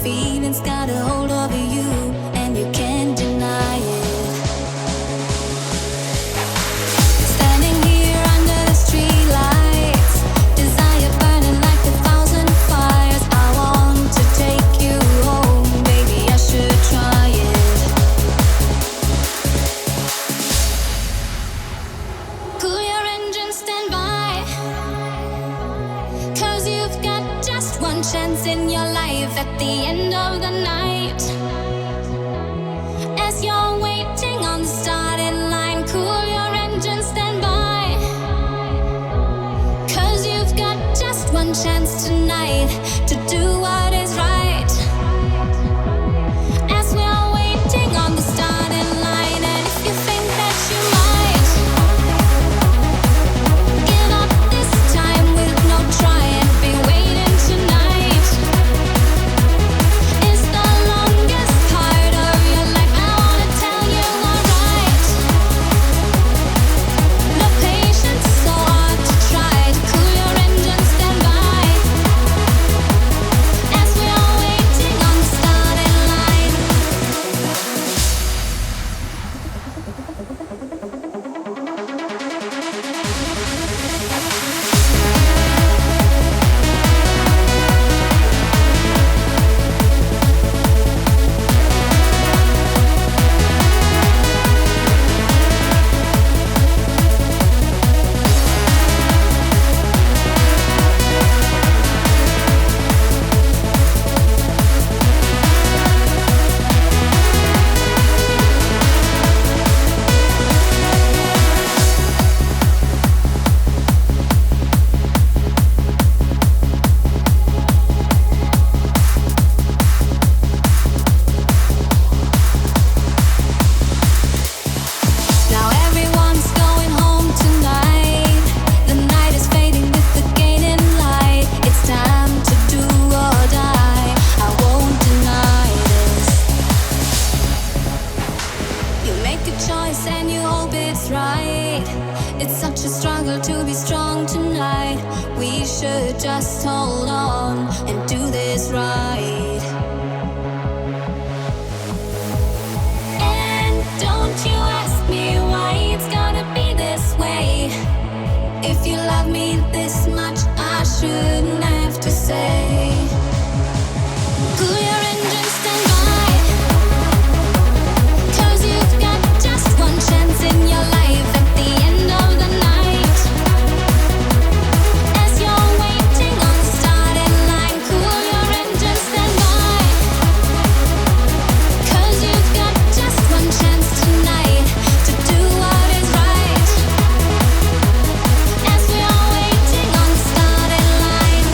feelings got a hold of you, and you can't deny it. Standing here under the streetlights, desire burning like 1,000 fires. I want to take you home, baby, I should try it. Cool your engine, stand by, 'cause you've got just one chance in your life at the end of the night. As you're waiting on the starting line, cool your engine, stand by, 'cause you've got just one chance tonight to do what is right. As we are waiting on the starting line, and if you think that you might give up this time with no trying, be waiting tonight. It's the longest part of your life. I wanna tell you alright. No patience, so hard to try to cool your engine, stand by. As we are waiting on the starting line. Now everyone's going home tonight. The night is fading with the gaining light. It's time to do or die. I won't deny this. You make a choice and you hope it's right. It's such a struggle to be strong tonight. We should just hold on and do this right. And don't you ask me why it's gotta be this way. If you love me this much, I shouldn't have to say. Cool your engine, stand by, 'cause you've got just one chance in your life at the end of the night. As you're waiting on the starting line, cool your engine, stand by, 'cause you've got just one chance tonight to do what is right. As we are waiting on the starting line.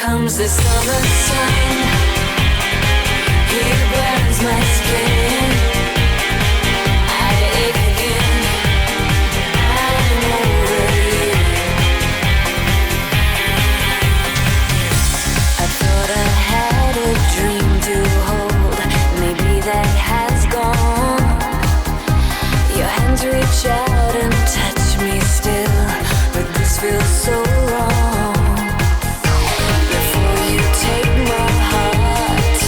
comes the summer sun. He burns my skin. I ache again. I'm over you. I thought I had a dream to hold. Maybe that has gone. Your hands reach out and touch me still, but this feels so wrong. Before you take my heart,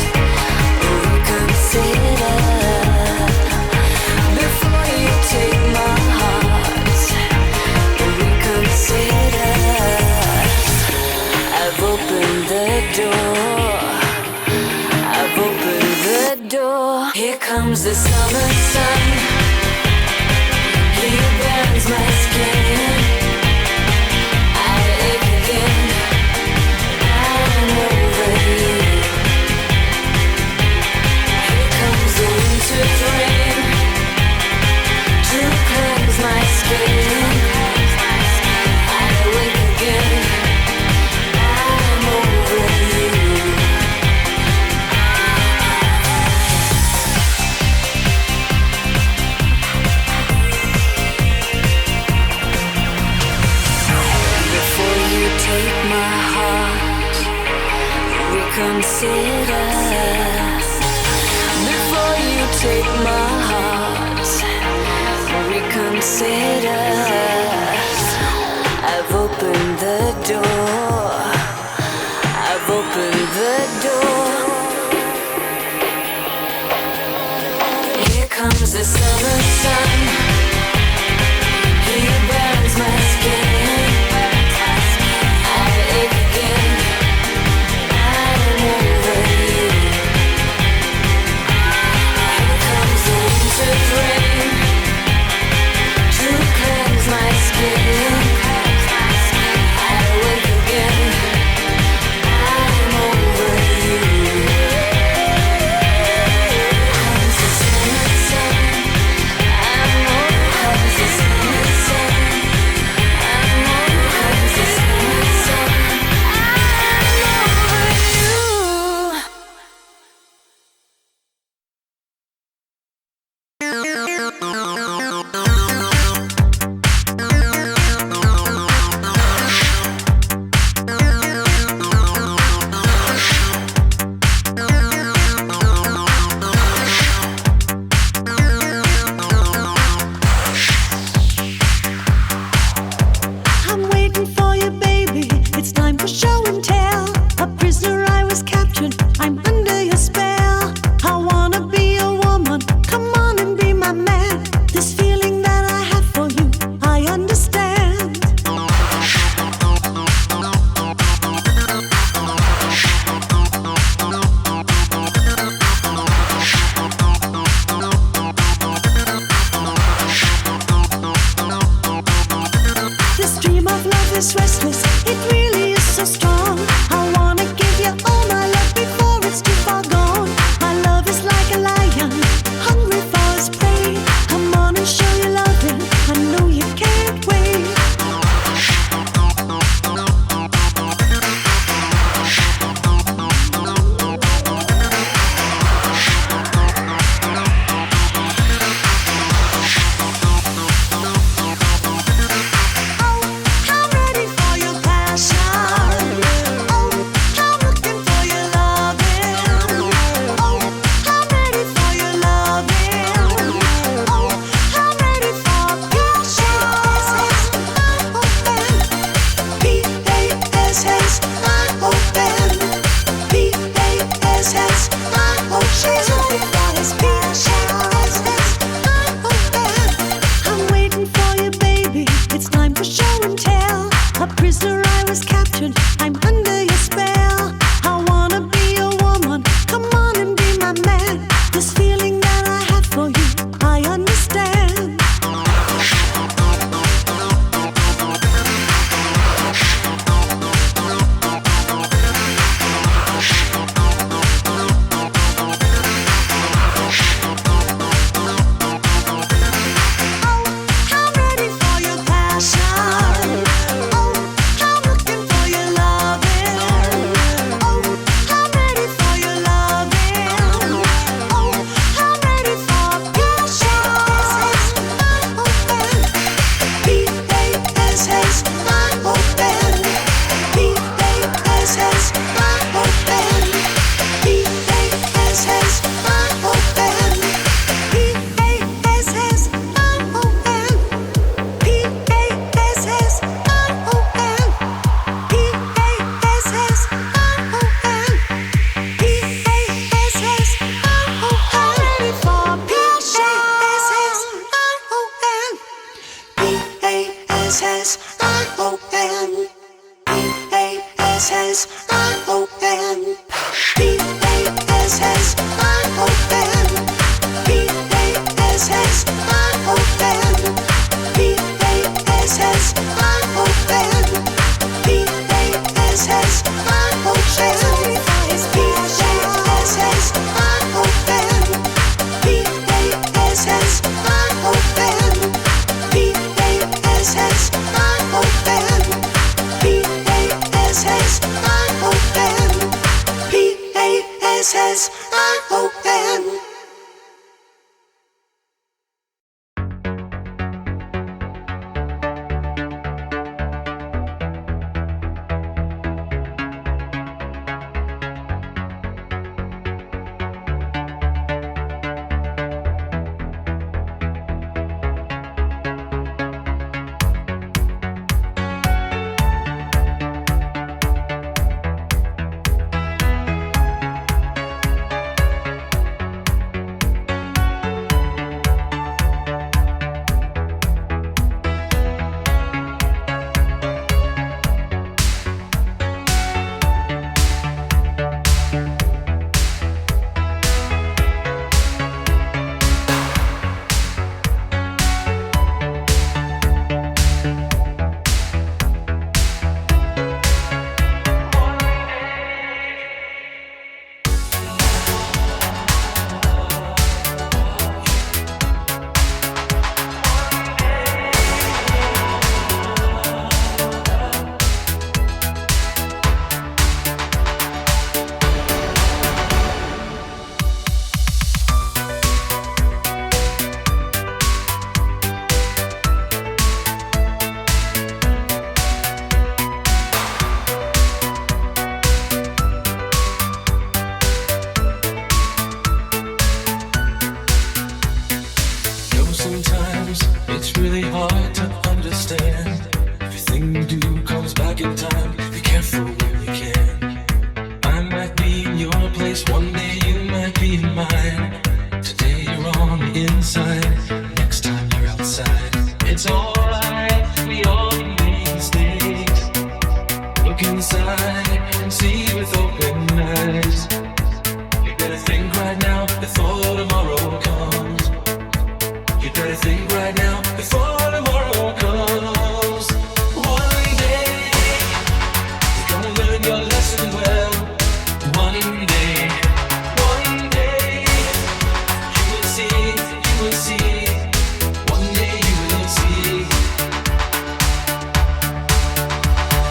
reconsider. Before you take my heart, reconsider. I've opened the door. I've opened the door. Here comes the summer sun. He burns my skin. I ache again. I'm over you. Here comes the winter rain to cleanse my skin. I wake again. I'm over you. Before you take my heart, reconsider. Before you take my heart, reconsider. I've opened the door. I've opened the door. Here comes the summer sun. He burns my skin. I ache again. I'm over you. Here comes the winter rain to cleanse my skin. I wake again. S-S-I-O-N. Sometimes it's really hard to understand. Everything you do comes back in time. Be careful when you can. I might be in your place, one day you might be in mine. Today you're on the inside, next time you're outside. It's alright, we all make mistakes. Look inside and see with open eyes. You better think right now before tomorrow comes. You better think right now before tomorrow comes. One day you're gonna learn your lesson well. One day you will see, you will see. One day you will see,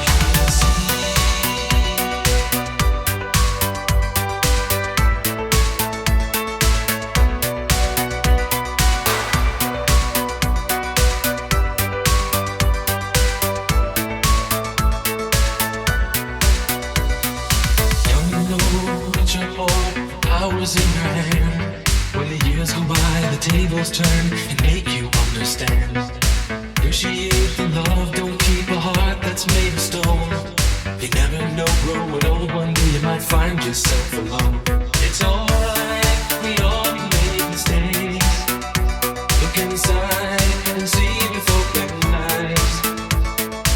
you will see. Hours in your hand. When the years go by, the tables turn and make you understand. Appreciate the love, don't keep a heart that's made of stone. You never know, growing old, one day you might find yourself alone. It's alright, we all make mistakes. Look inside and see with open eyes.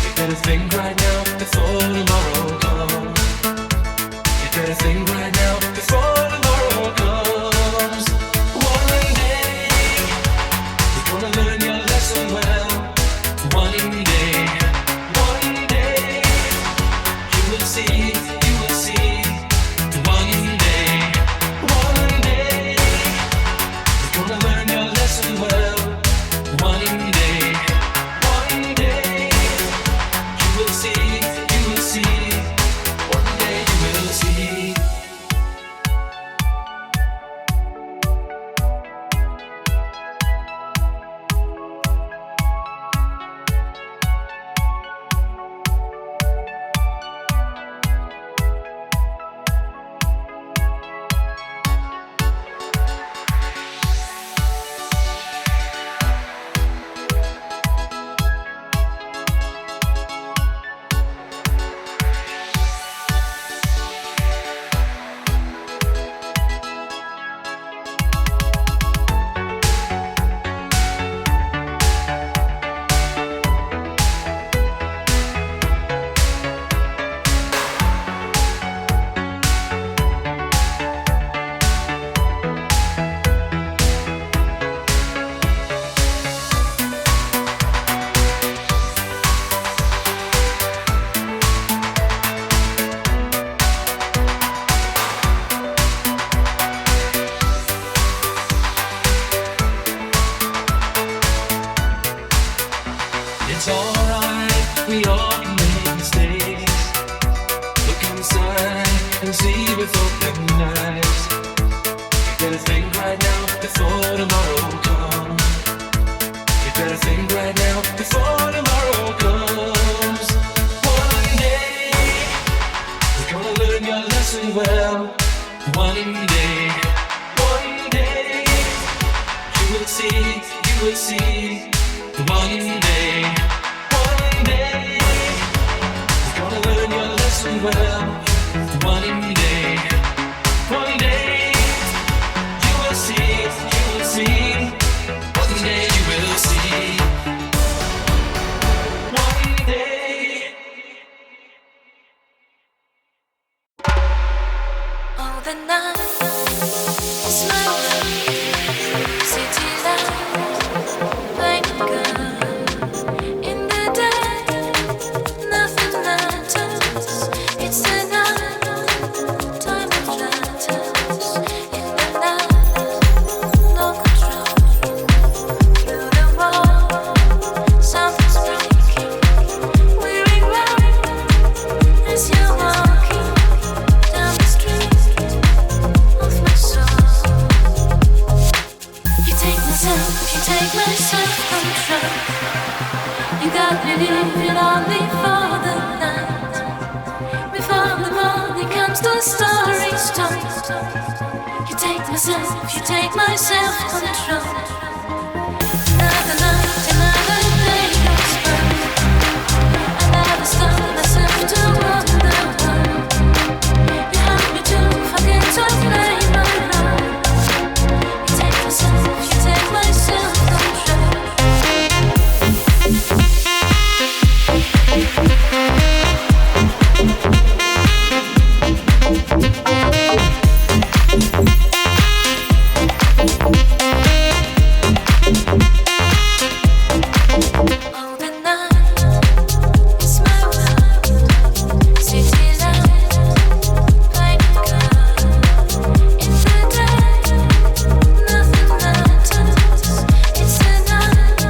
You better think right now before tomorrow comes. You better think right now before tomorrow comes. One day you're gonna learn your lesson well. One day you will see, you will see. One day you're gonna learn your lesson well. One day you will see, you will see. One day you will see. It's alright, we all make mistakes. Look inside and see with open eyes. better think right now before tomorrow comes. You better think right now before tomorrow comes. One day you're gonna learn your lesson well. One day you will see, you will see. One day you're gonna learn your lesson well. One day you will see, you will see. One day you will see. One day. Oh, the night is my world. City lights, painted girl. In the day, nothing matters. It's the night, time of letters. In the night, no control. Through the wall, something's breaking. Weary road as you're walking down the street of my soul. You take my self-control. You got me living only for the night. Before the morning comes, the story's told. You take my self-control. Another night, another day goes by. I never stop myself to wonder why. You help me to forget to play my role. You take my self-control. Oh, the night is my world. City lights, painted girl. In the day, nothing matters. It's the night,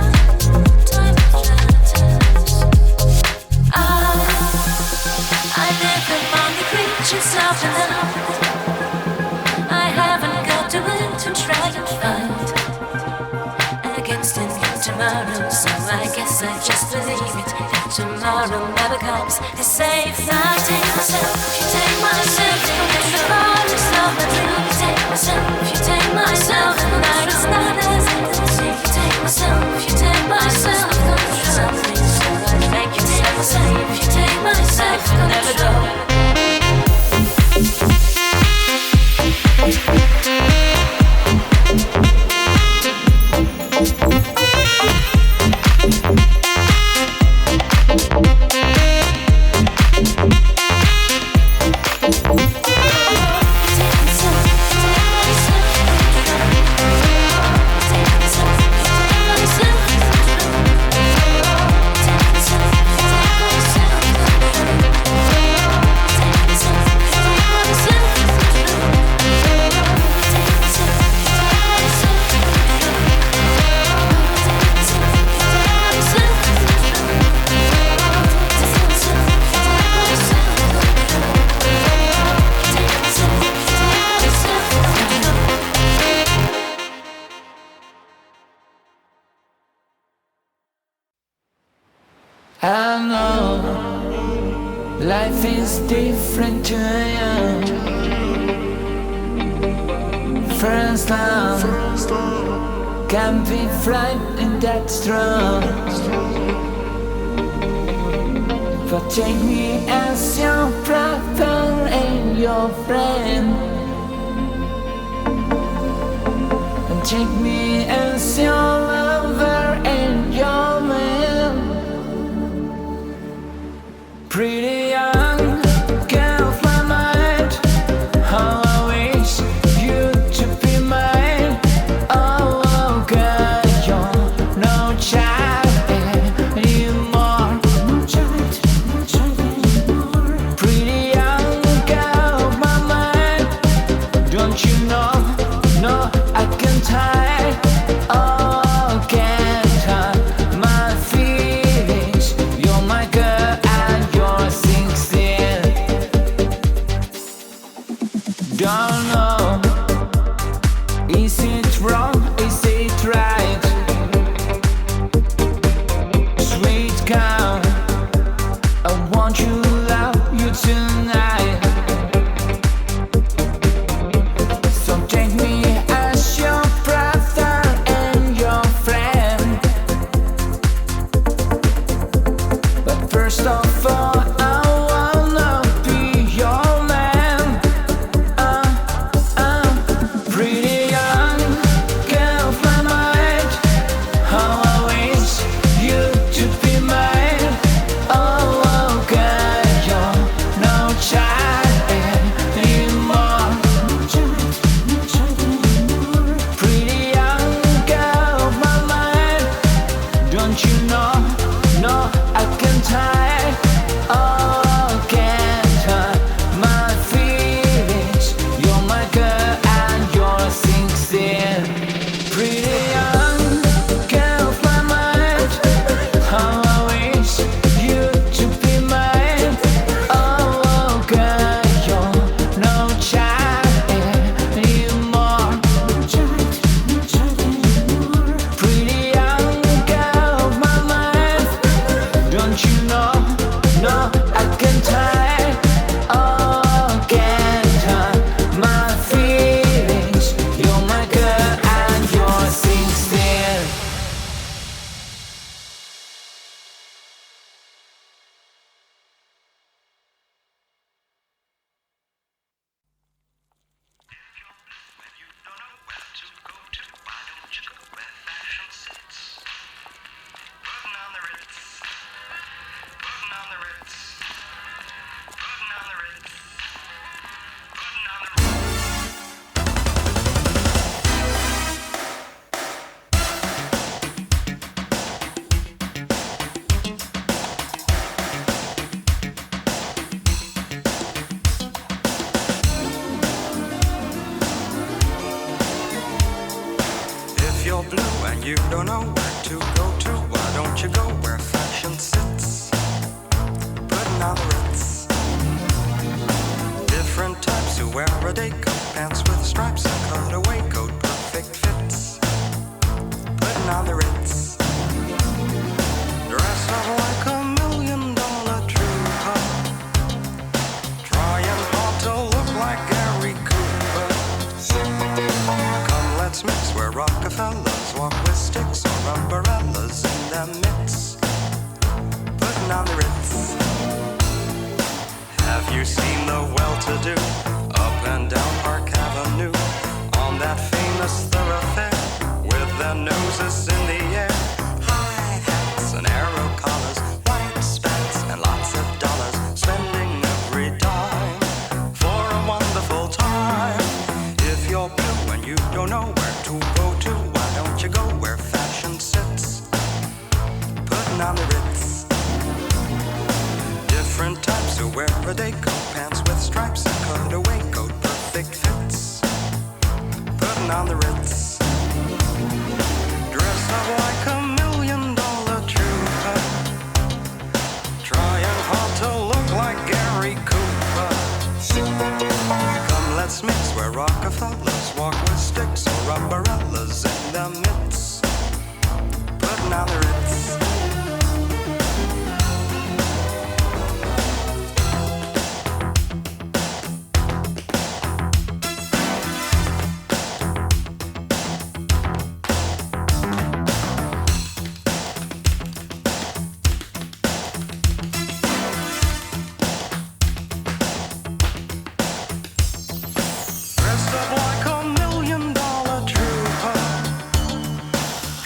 time of letters. I live among the creatures of the night. I haven't got the will to try and fight against a new tomorrow, so I guess I just believe it that tomorrow never comes. They say if I take myself, you take myself, and the forest of my dream. You take myself, you take myself, and the night is not as easy. You take myself, you take myself, something so I make you take myself, you take myself, I'll never go. I know life is different to you. First love can be frightening, that's true. But take me as your brother and your friend, and take me as your lover and your man. Pretty young girl of my mind, how I wish you to be mine. Oh girl, you're no child anymore. Pretty young girl of my mind, don't you know? No, I can't hide. Oh, can't hide my feelings. You're my girl and you're 16. Don't know Is it wrong? Is it right? Sweet cow, I want you, love you tonight. So take me as your brother and your friend. But first of all, I wanna be your man. Pretty young girl of my mind, how I wish you to be mine. Oh, girl, you're no child anymore. Pretty young girl of my mind, don't you know? No, I can't hide. Oh, can't hide my feelings. You're my girl and you're 16. Pretty young girl of my mind, how I wish you to be mine. Oh, girl, you're no child anymore. Pretty young girl of my mind, don't you know? No, I can't hide. Oh, can't hide my feelings. You're my girl and you're 16. If you're blue and you don't know where to go to, why don't you go where fashion sits? Putting on the Ritz. Different types who wear a day coat, pants with stripes and cutaway coat, perfect fits. Putting on the Ritz. Dressed up like $1,000,000 trooper, trying hard to look like Gary Cooper. Come, let's mix where Rockefellers walk with sticks or umbrellas in their midst. Putting on the Ritz. Have you seen the well-to-do up and down Park Avenue on that famous thoroughfare with their noses in the air? High hats and arrow collars, white spats and lots of dollars, spending every dime for a wonderful time. If you're blue and you don't know where to go to, why don't you go where fashion sits? Putting on the Ritz. Different types who wear a day coat, pants with stripes and cutaway coat, perfect fits. Putting on the Ritz. Dressed up like $1,000,000 trooper, trying hard to look like Gary Cooper. Come, let's mix where Rockefellers walk with sticks or umbrellas in their midst. Putting on the Ritz. Dressed up like $1,000,000 trooper,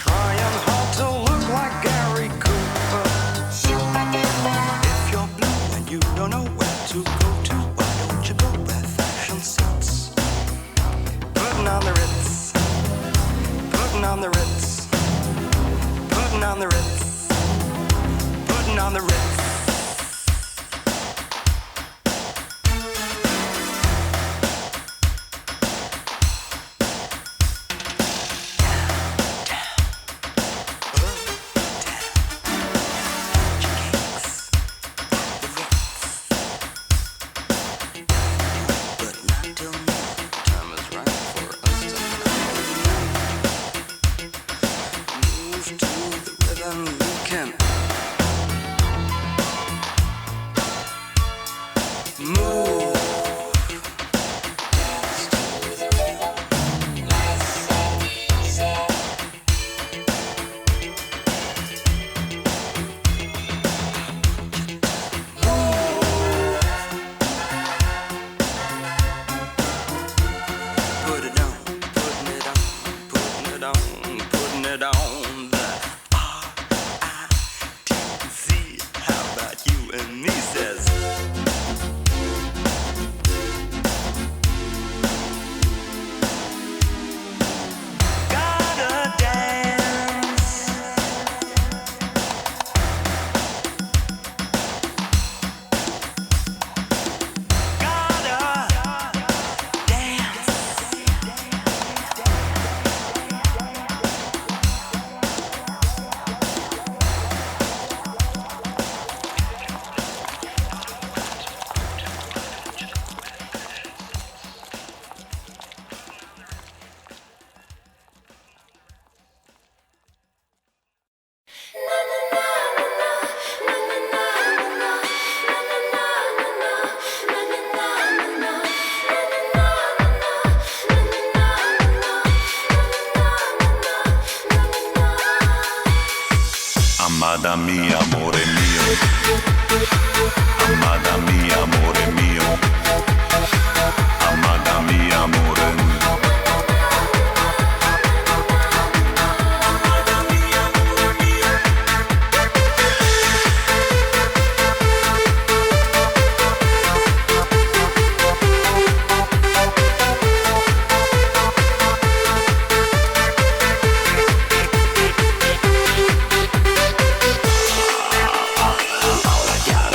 trying hard to look like Gary Cooper. If you're blue and you don't know where to go to, why don't you go where fashion sits? Putting on the Ritz. Putting on the Ritz. Putting on the Ritz. Putting on the Ritz. But not till now. Time is right for us tonight. Amada mia, amore mio. Amada mia, amore mio. Amada mia, amore mio. All I got.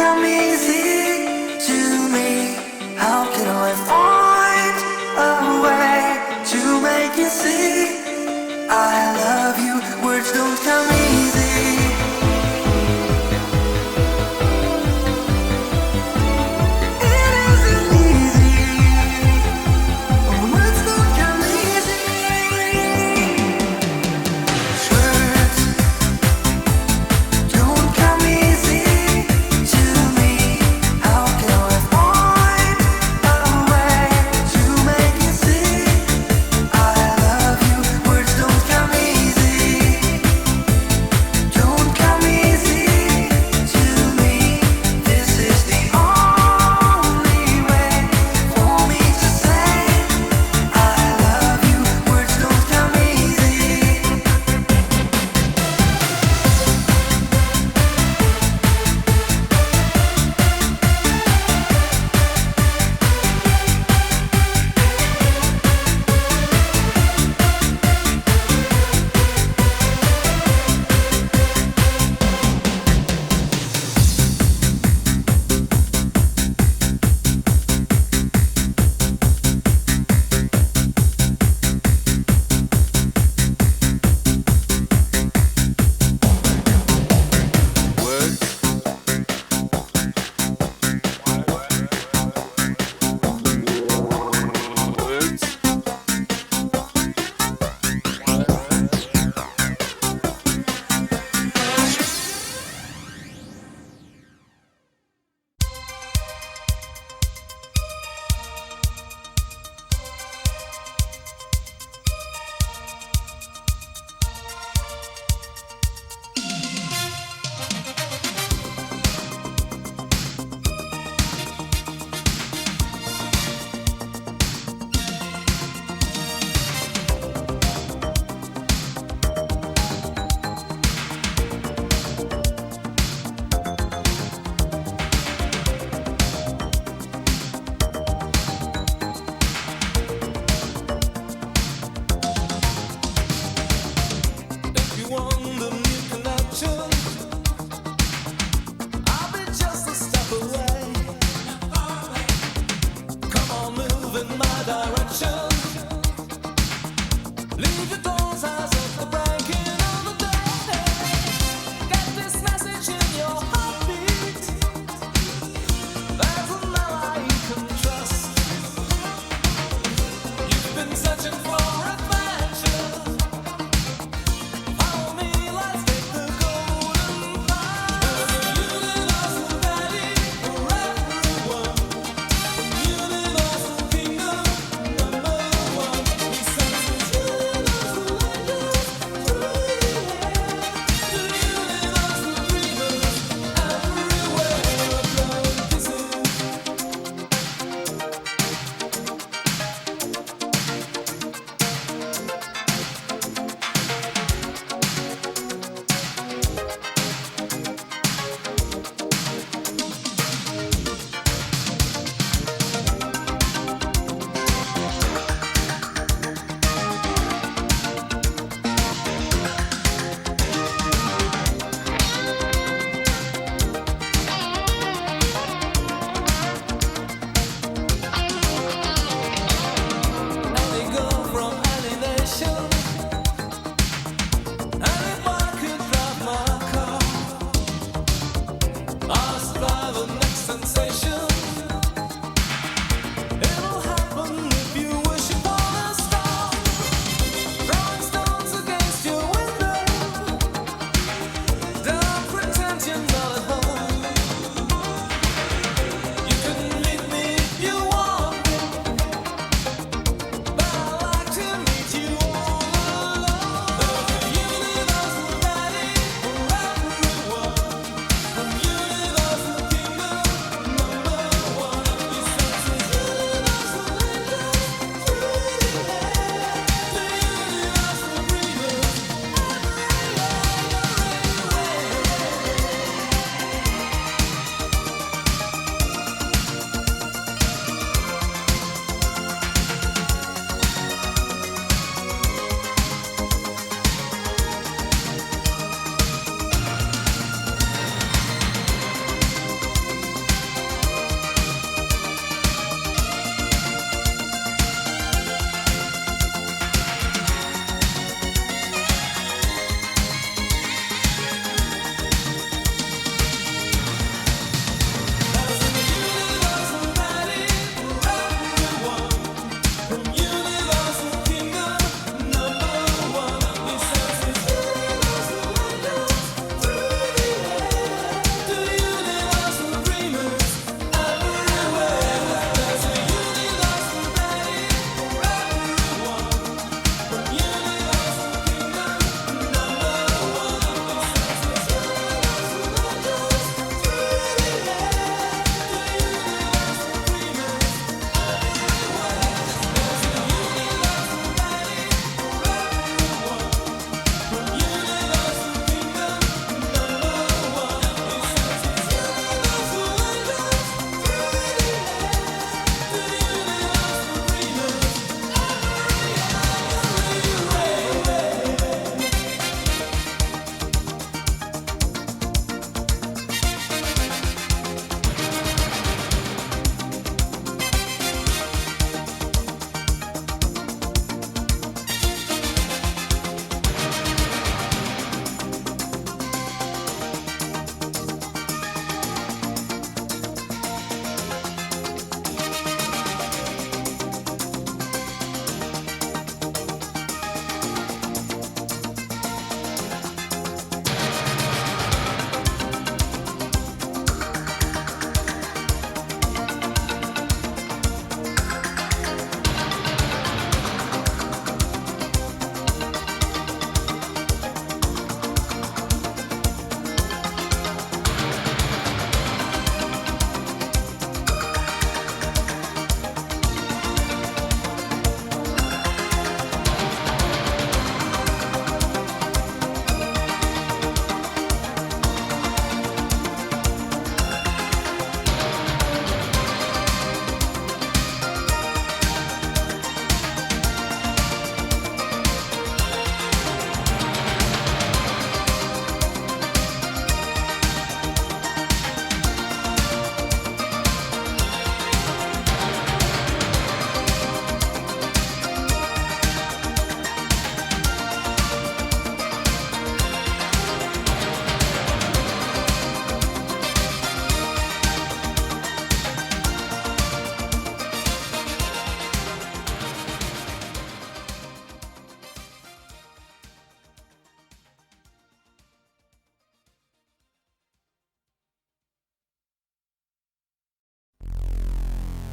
come easy to me. How can I find a way to make you see I love you? Words don't come easy. It isn't easy. Words don't come easy. Words don't come easy to me. How can I find a way to make you see I love you? Words don't come easy. Don't come easy to me. This is the only way for me to say I love you. Words don't come easy. If you want the new connection, I'll be just a step away. Come on, move in my direction. Leave your doors as of the breaking of the day. Get this message in your heartbeat. There's a man you can trust. You've been searching for adventure. Follow me, let's take the golden path. Universal daddy for everyone. Universal kingdom, #1. We send universal angels through the air. The universal dreamers everywhere. Blowing kisses. Any girl from any nation, any boy could drive my car. I'll survive the next sensation. It'll happen if you wish upon a star. Throwing stones against your window. Don't pretend you're not at home. You can meet me if you want me. But I like to meet you all alone. Universal daddy for everyone. From universal kingdom #1.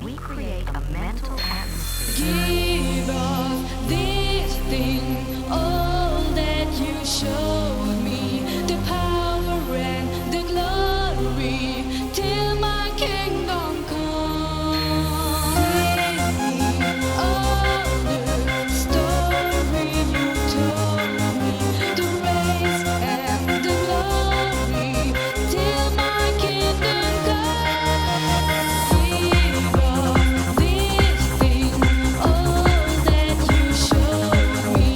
we create a mental atmosphere. Give up this thing, all that you showed me, the power and the glory, till my kingdom come. Give me all the story you told me, the grace and the glory, till my kingdom come. Give up this thing, all that you showed me,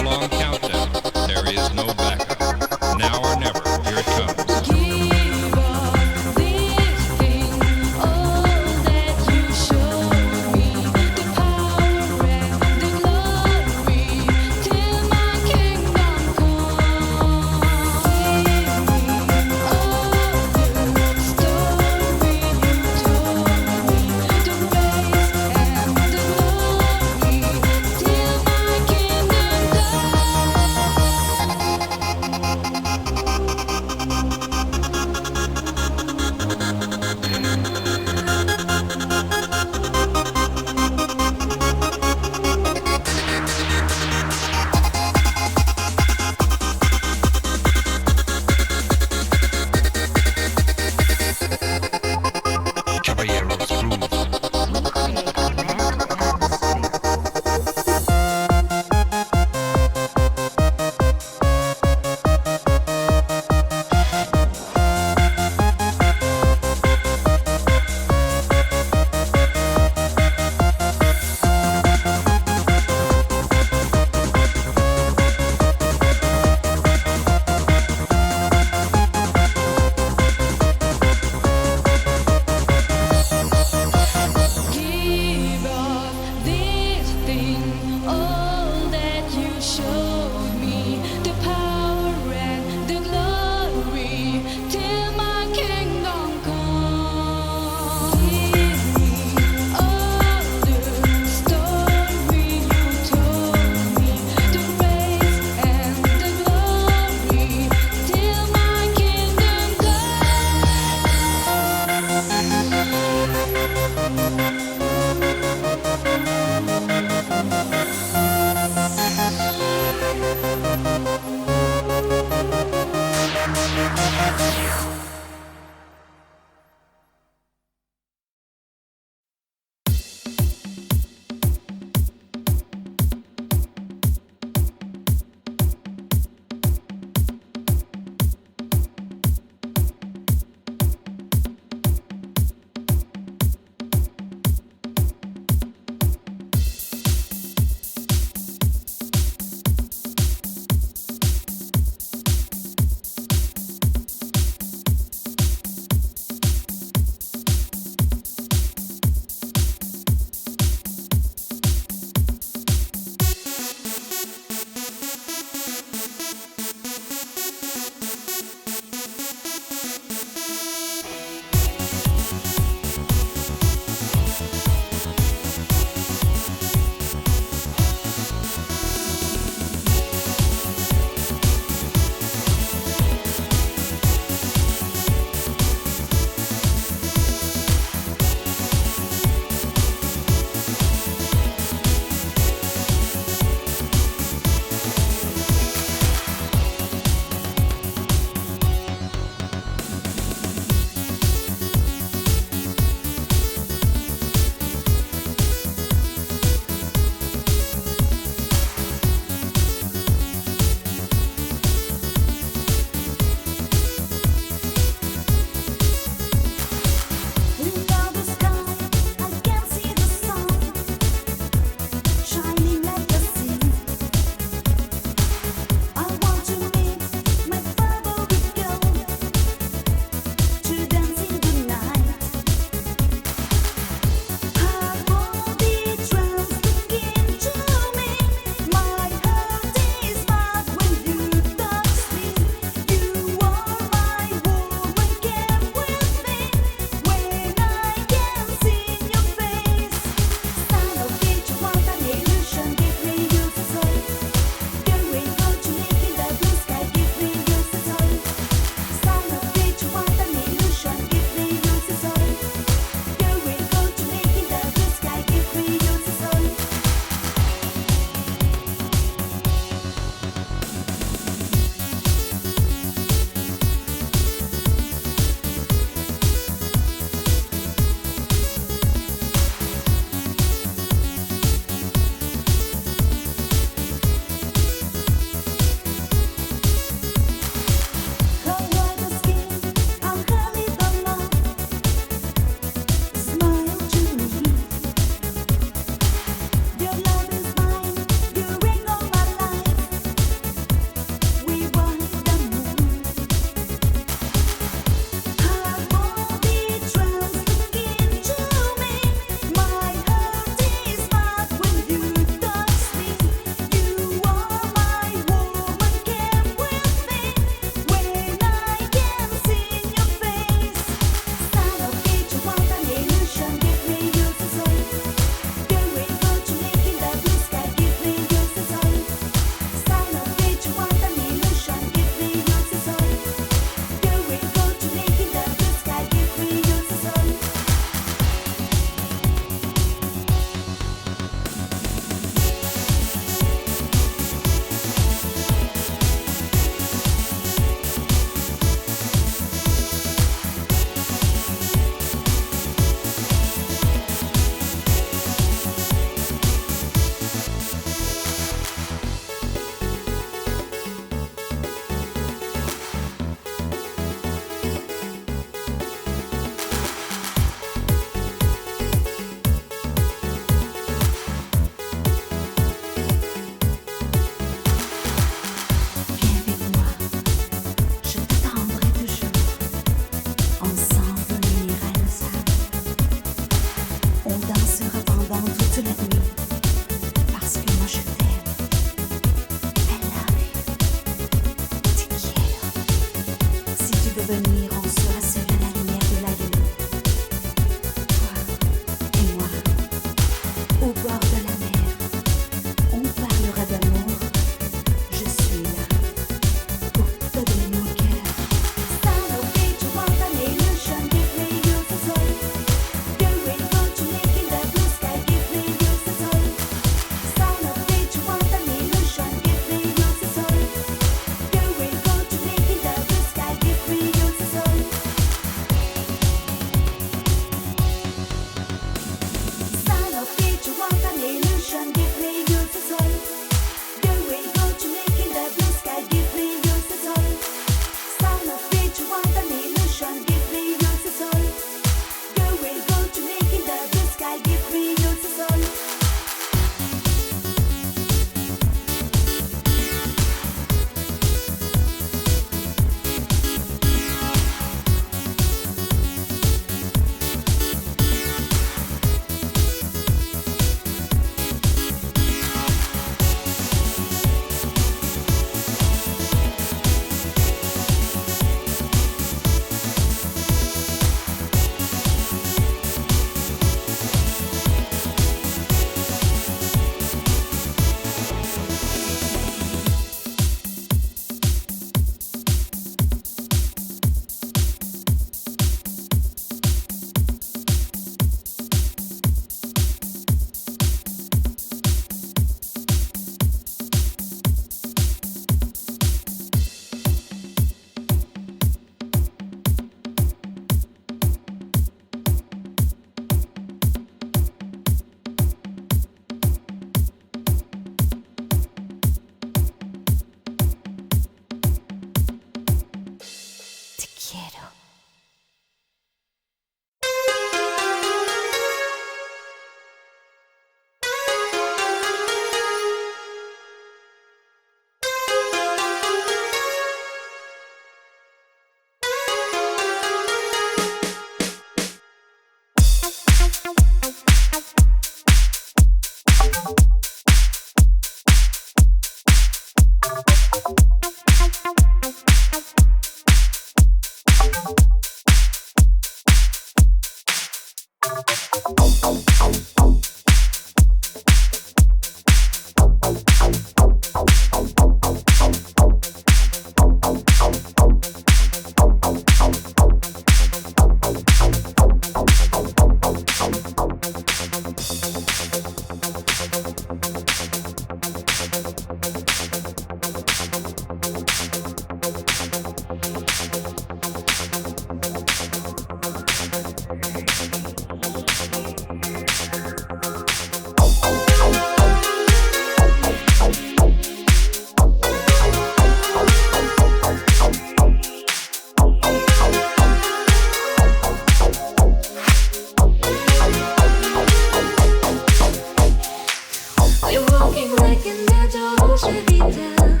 Walking like an Dolce Vita.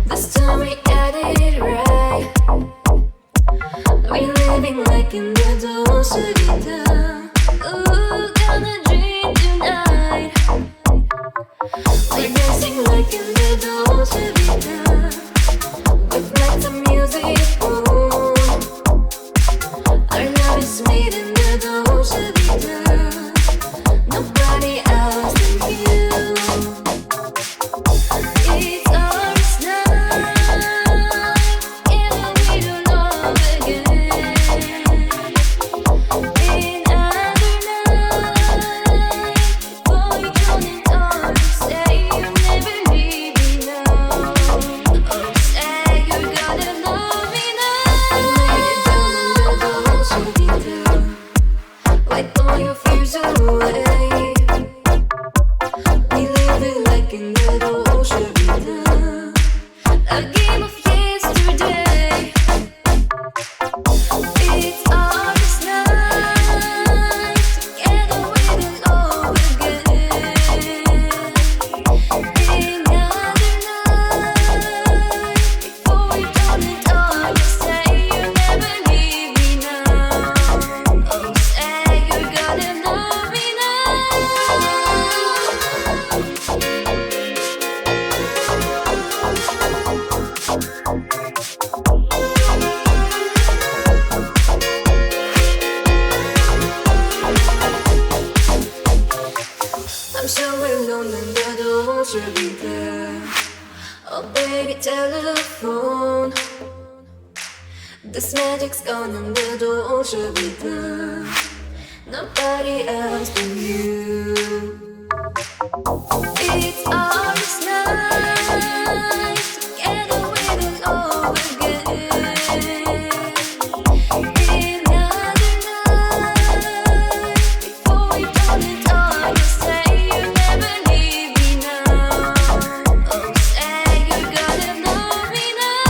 This time we got it right. We're living like in the Dolce Vita. Ooh, gonna dream tonight. We're dancing like in the Dolce Vita. With lights and music, ooh. Our love is made in the Dolce Vita. Nobody else than you. It's ours now, in the middle of again. Another night, before you turn it on, say you'll never leave me now. Oh, say you're gonna love me now. I made it down in the Dolce Vita. Wipe all your fears away. We live it like in the Dolce Vita. A game of yesterday. It's ours night, together we will love again. Another night, before you turn it on, you say you'll never leave me now. Oh, say you're gonna love me now. I'm so alone in the Dolce Vita. Oh baby, telephone. This magic's gone in the Dolce Vita. Nobody else but you. It's ours night, together we will love again. Another night, before you turn it on, you say you'll never leave me now. Oh, say you're gonna love me now.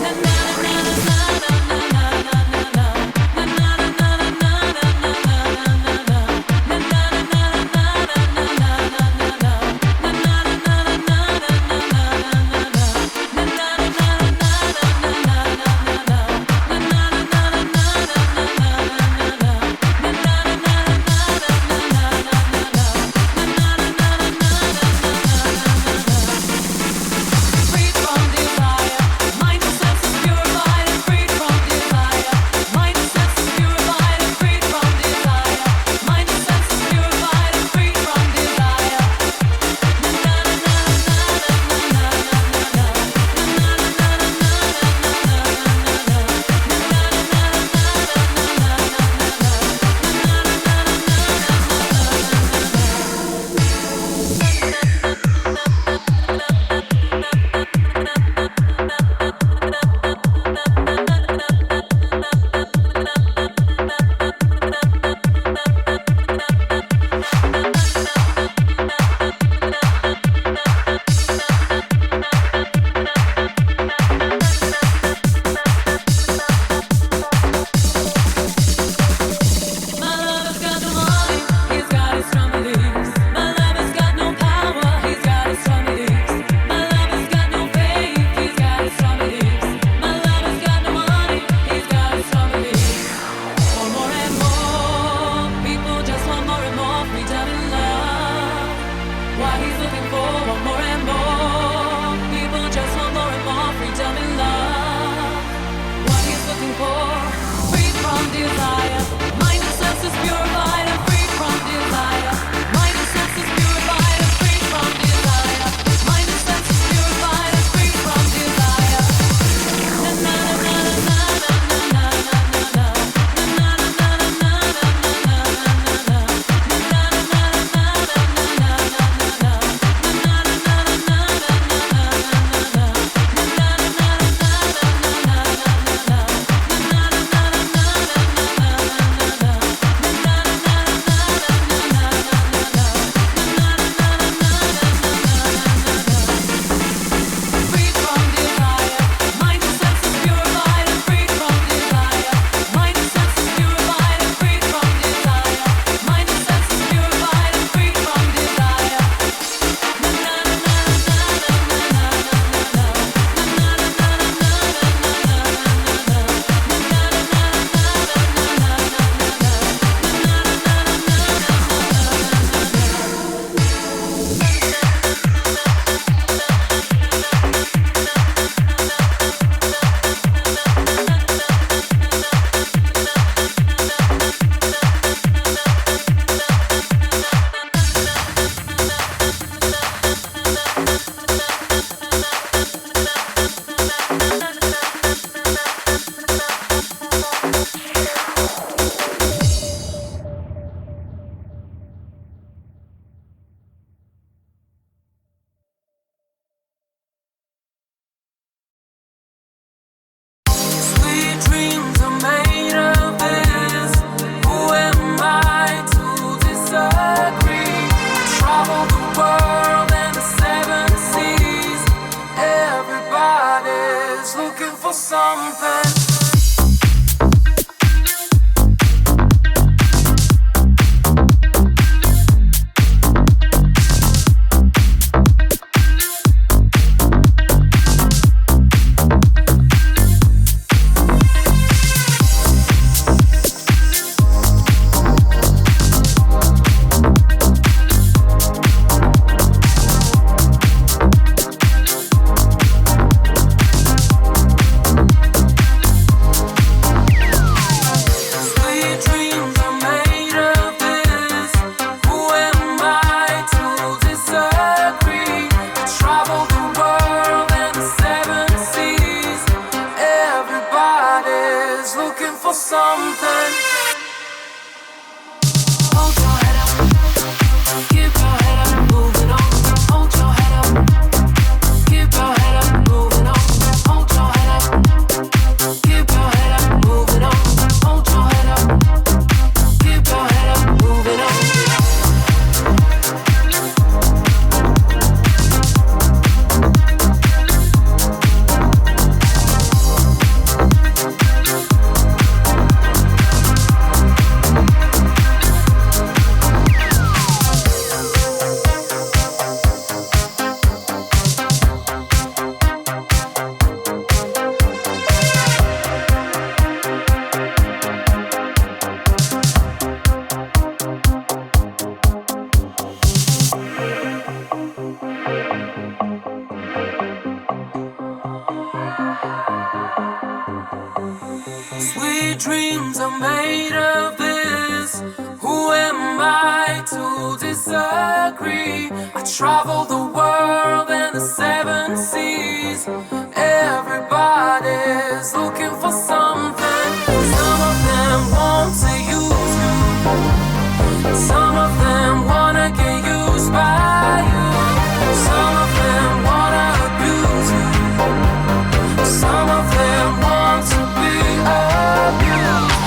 Na na na na na na na na na na na na na Sweet dreams are made of this. Who am I to disagree? Travel the world and the seven seas. Everybody's looking for something. Sweet dreams are made of this. Who am I to disagree? I travel the world and the seven seas. Everybody's looking for something. Some of them want to use you. Some of them wanna get used by you. Some of them wanna abuse you. Some of them want to be abused.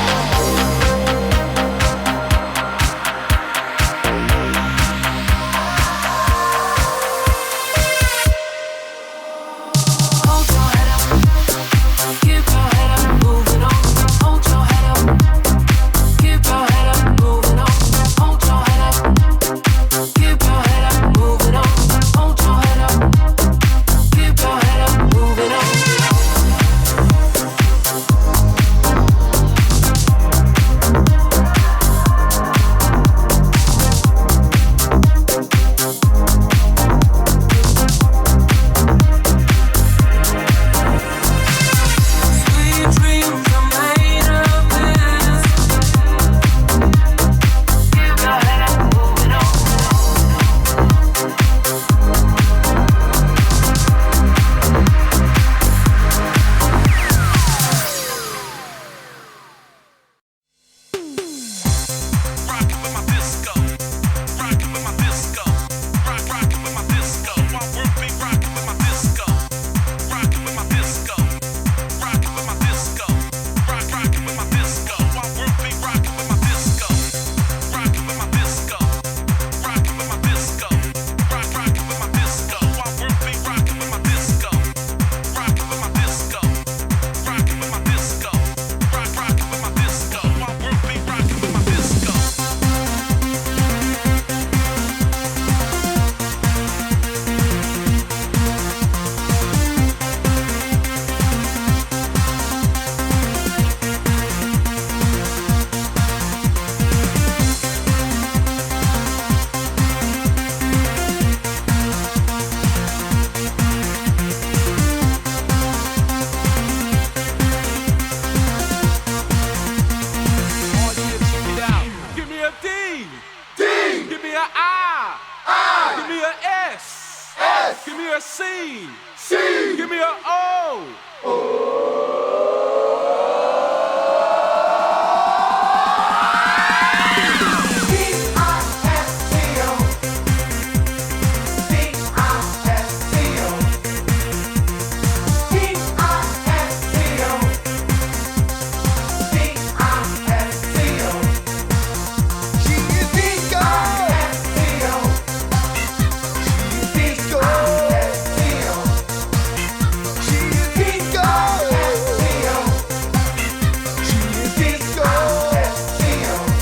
Give me a C. C. Give me a O.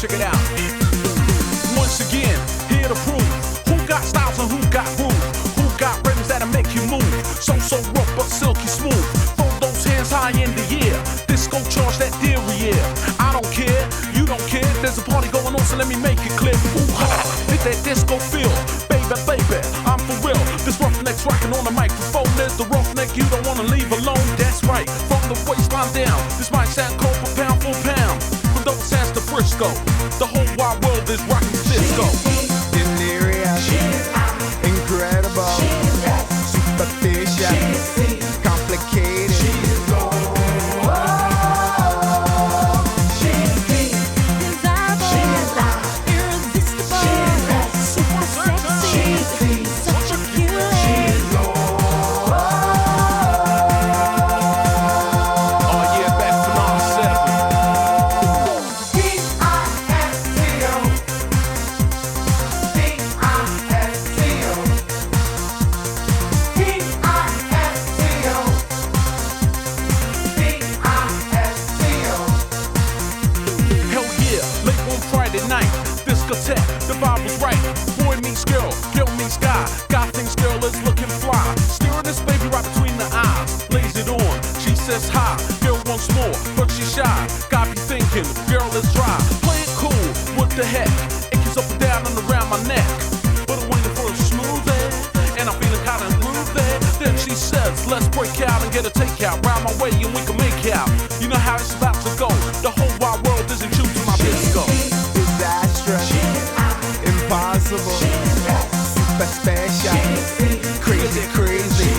Check it out. Once again, here to prove who got styles and who got groove, who got rhythms that'll make you move. So rough but silky smooth. Throw those hands high in the air. Disco charge that derriere. I don't care, you don't care. There's a party going on, so let me make it clear. Ooh ha, hit that disco feel, baby, baby. I'm for real. This roughneck's rocking on the microphone. There's the roughneck you don't wanna leave alone. That's right, from the waistline down. This might sound cold, but pound for pound. From those hands to Frisco, the whole wide world is rocking disco. Delirious, incredible, superstitious, complicated. The vibe was right. Boy meets girl, girl meets guy. Guy thinks girl is looking fly. Staring this baby right between the eyes. Lays it on, she says hi. Girl wants more, but she's shy. Got me thinking, girl is dry. Play it cool, what the heck? It keeps up and down and around my neck. But I'm waiting for a smooth it, and I'm feeling kinda groovy. Then she says, let's break out and get a takeout. Round my way and we can make out. You know how it's about to go. The whole wide world isn't true to my disco. Disastrous, impossible, super special, crazy, crazy.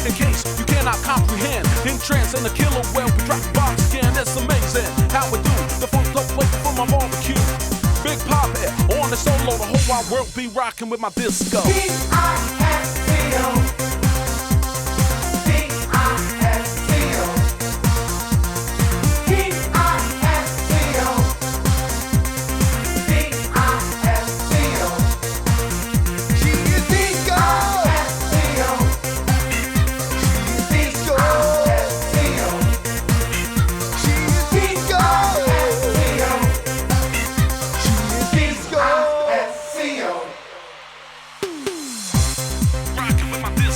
In case you cannot comprehend, in trance and the killer well, we drop the bombs again. It's amazing how we do the funk club waiting for my barbecue. Big Poppy on the solo, the whole wide world be rocking with my disco. D-I-S-C-O. Rocking with my disco.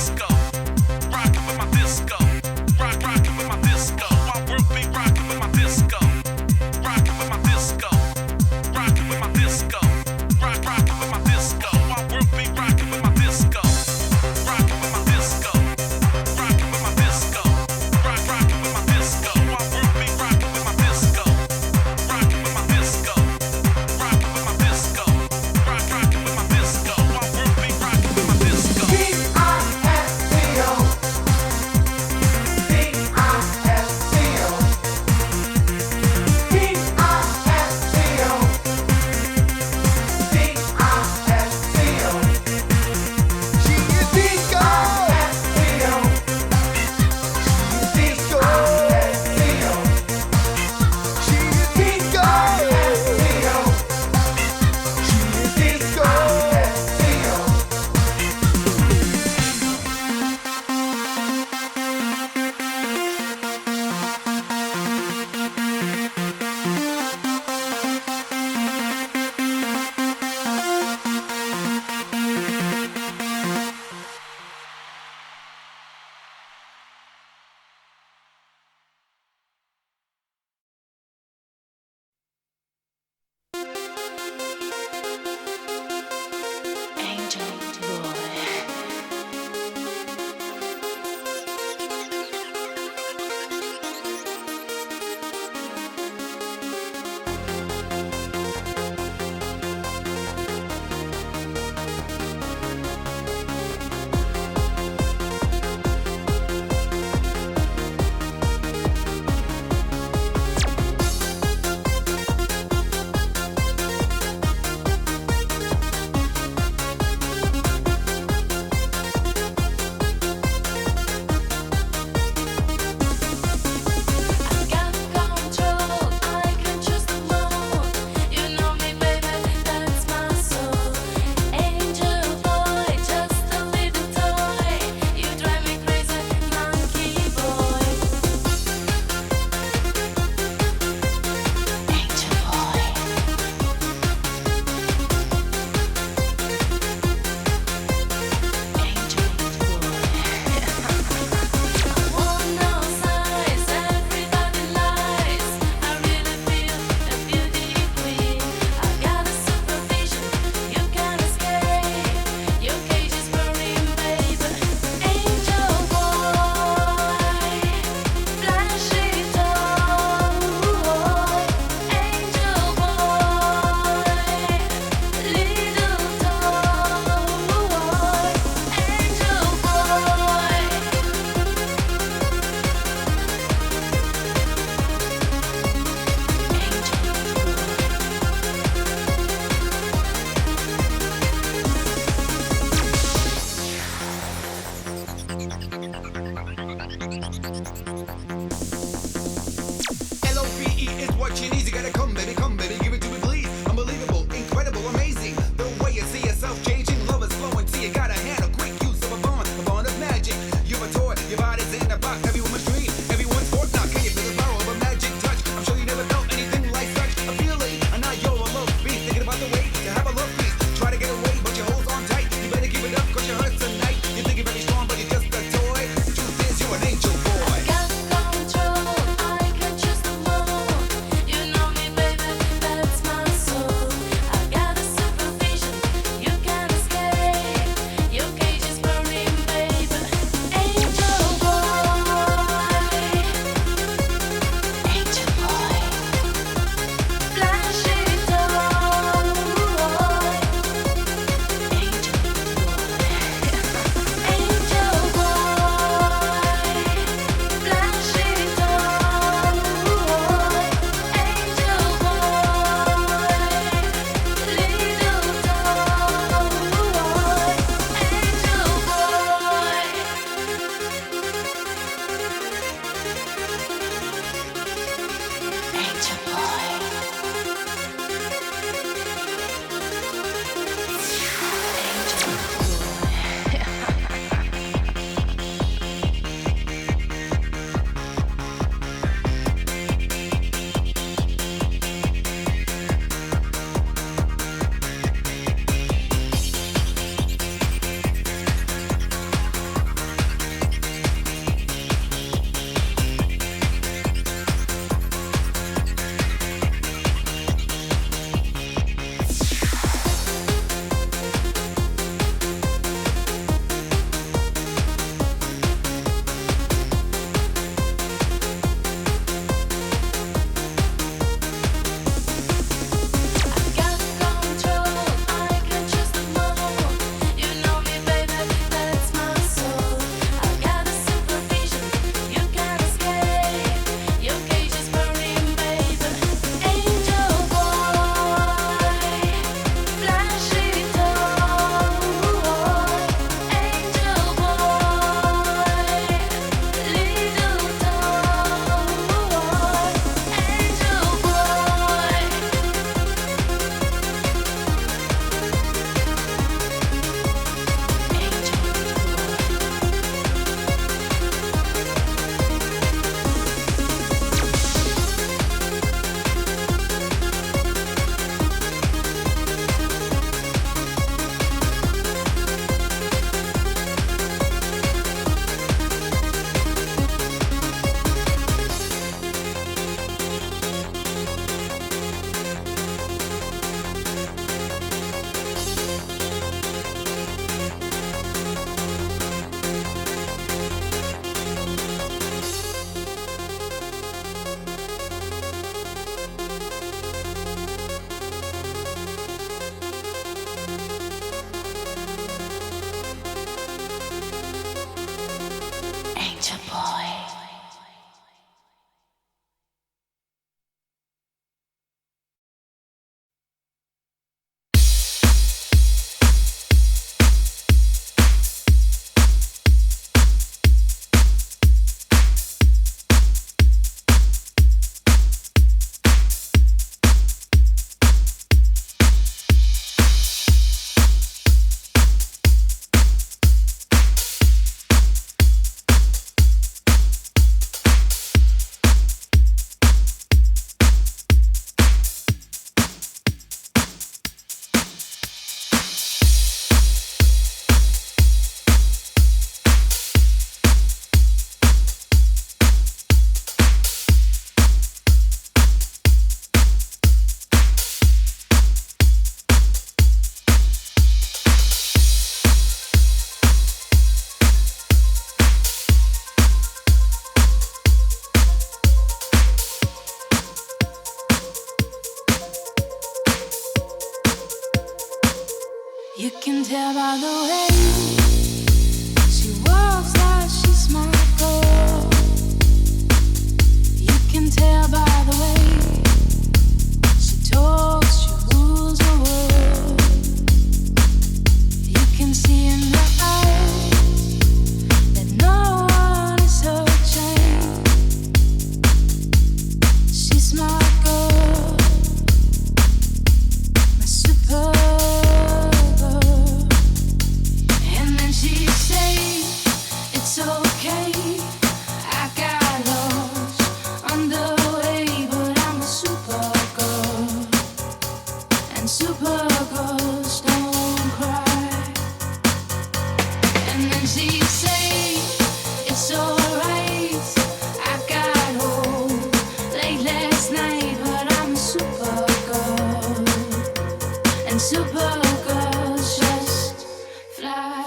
You can tell by the way she walks that she's my girl. You can tell by the way she talks, she rules the world. You can see in her eyes that no one is her chain. She's my girl, my super. It's okay, I got lost on the way, but I'm a super girl, and super girls don't cry. And then she say, it's alright, I got home late last night, but I'm a super girl, and super girls just fly.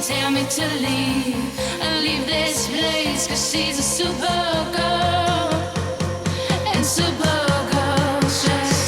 Tell me to leave this place, 'cause she's a super girl, and super girls just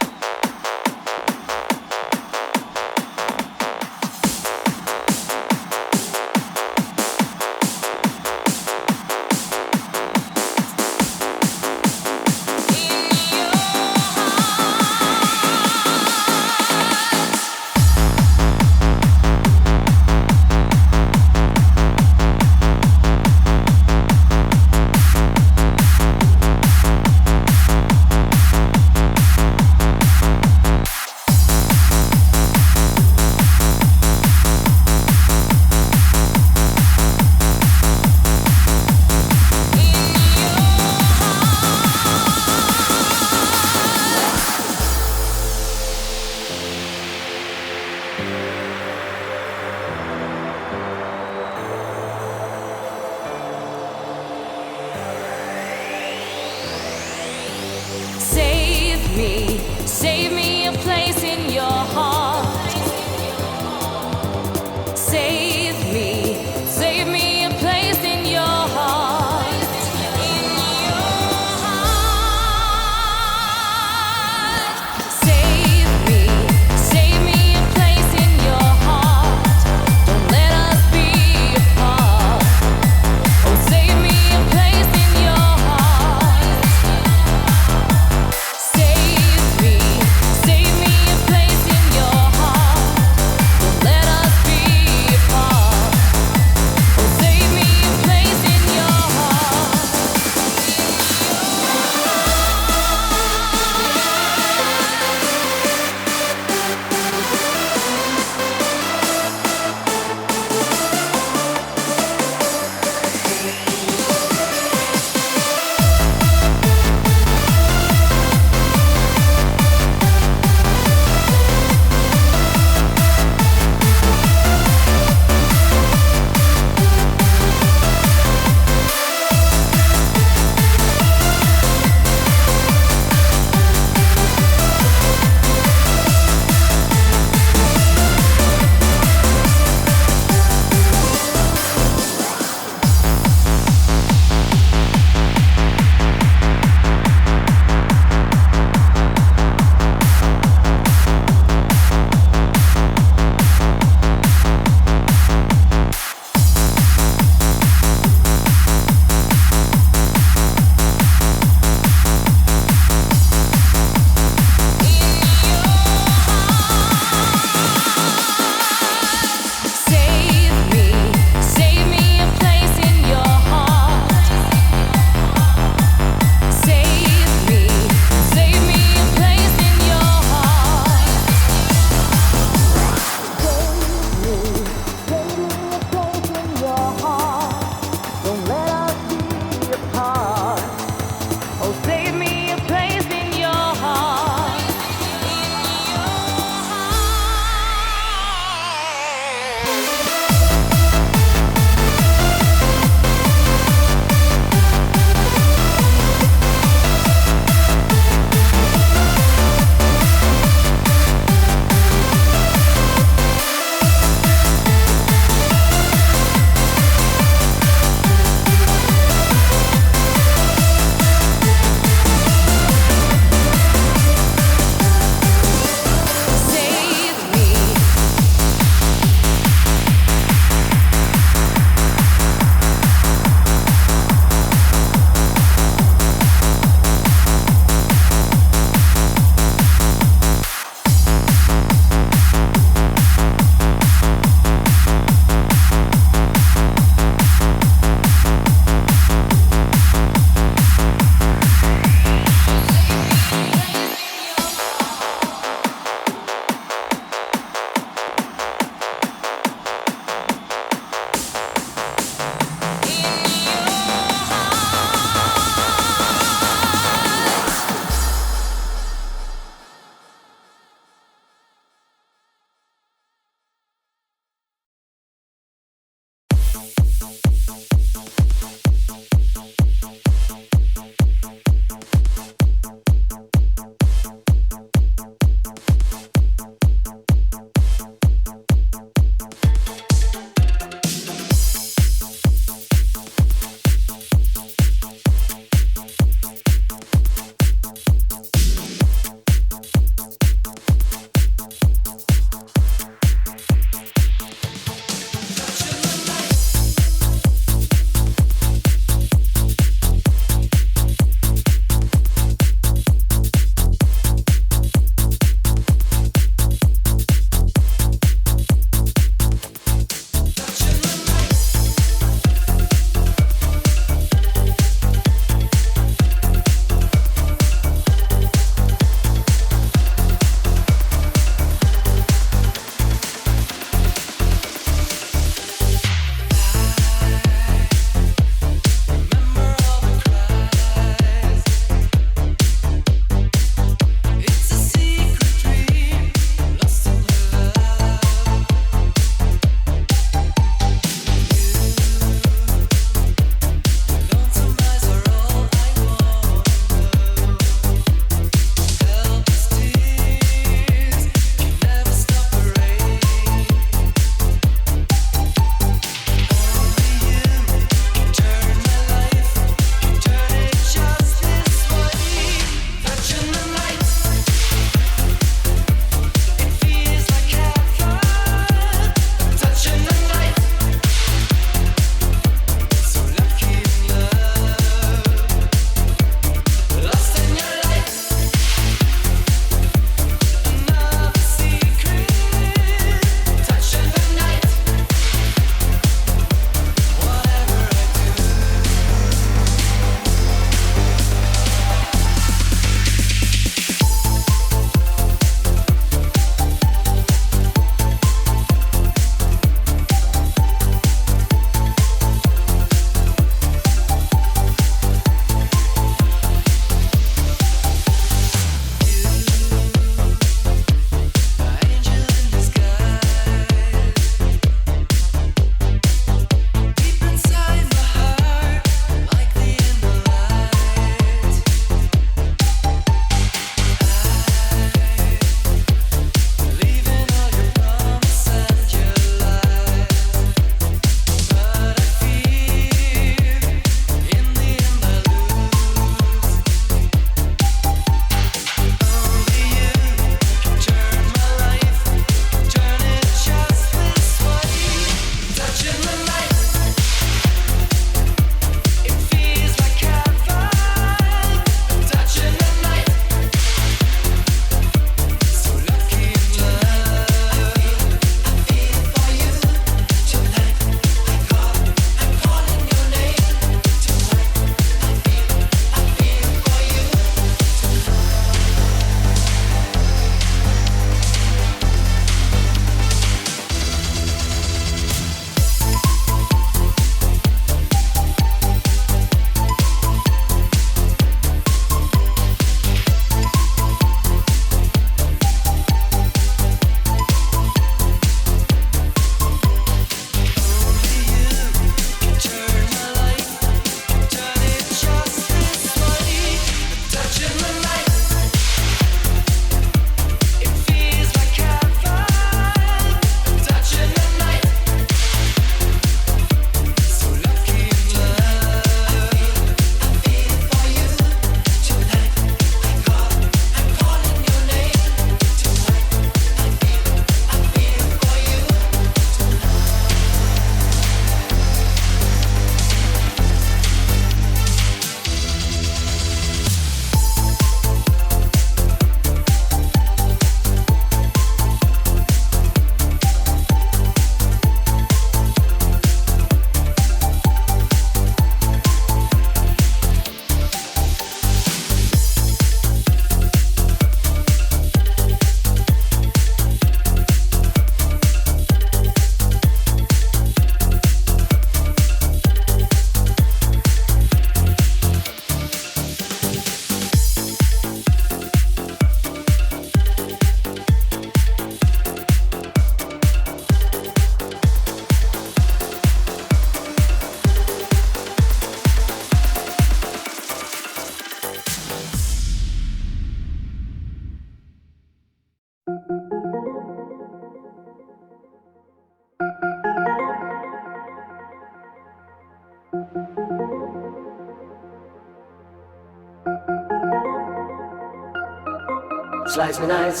Slice me nice.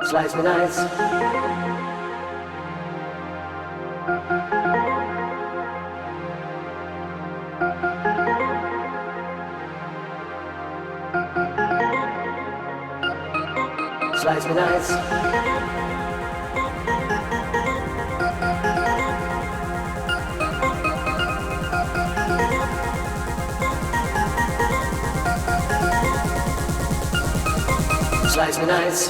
Slice me nice. Slice me nice. Slice me nice.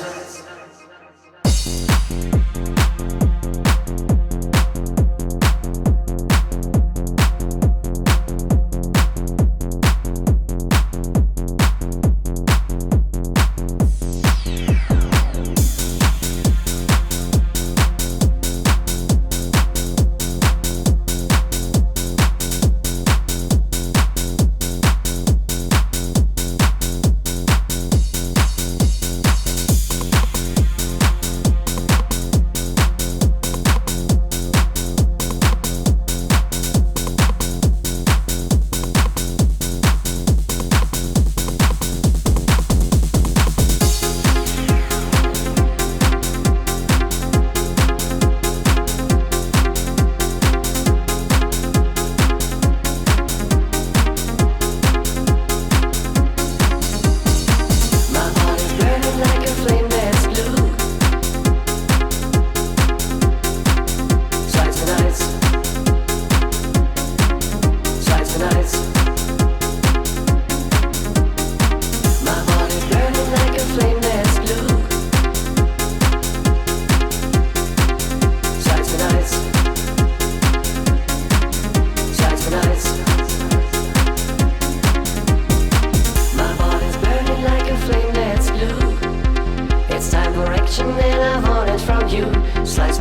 Slice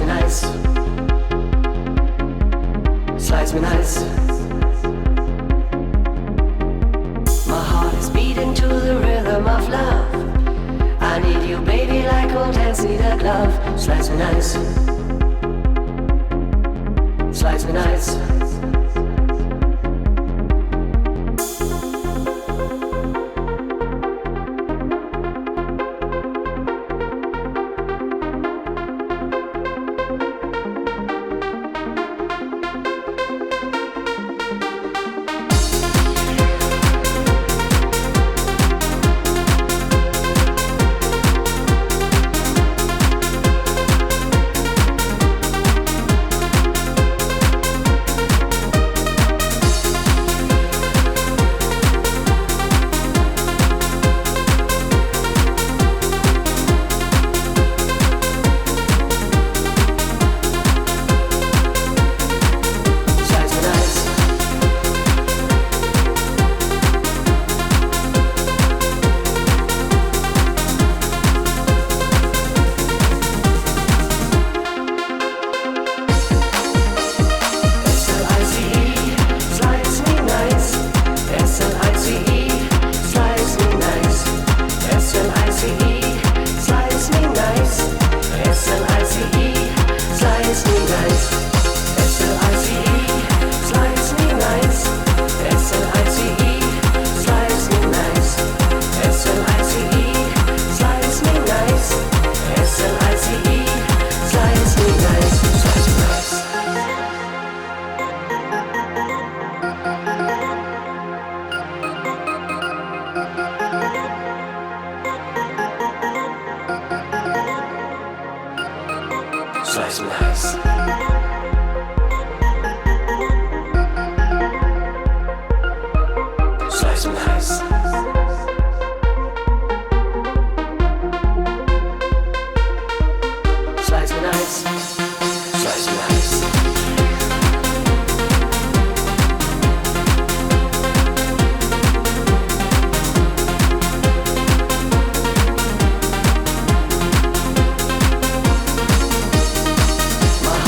me nice. Slice me nice. Slice me nice. Slice me nice. My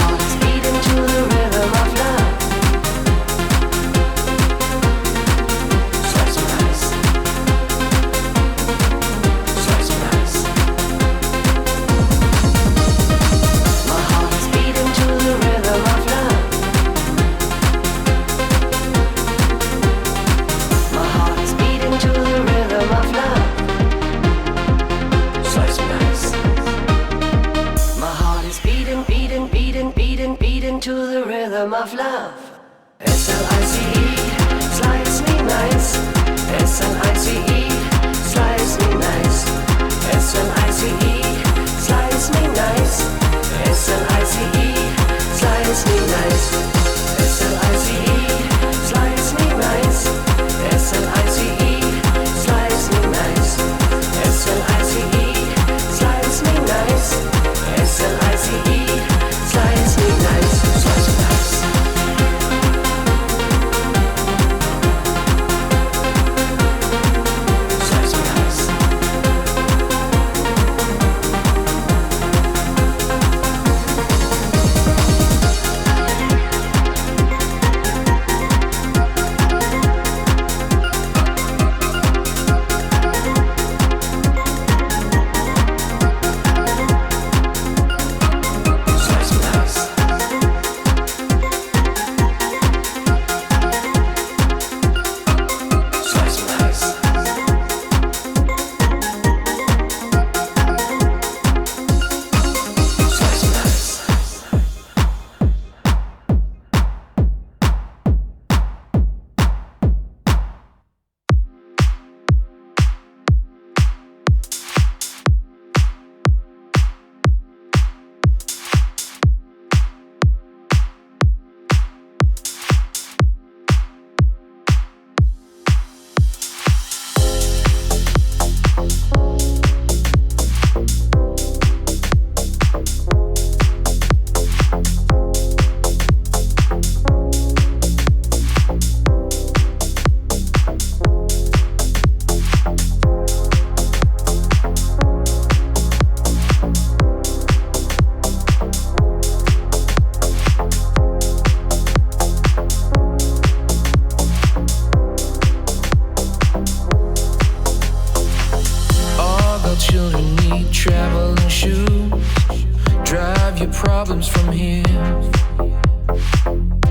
problems from here.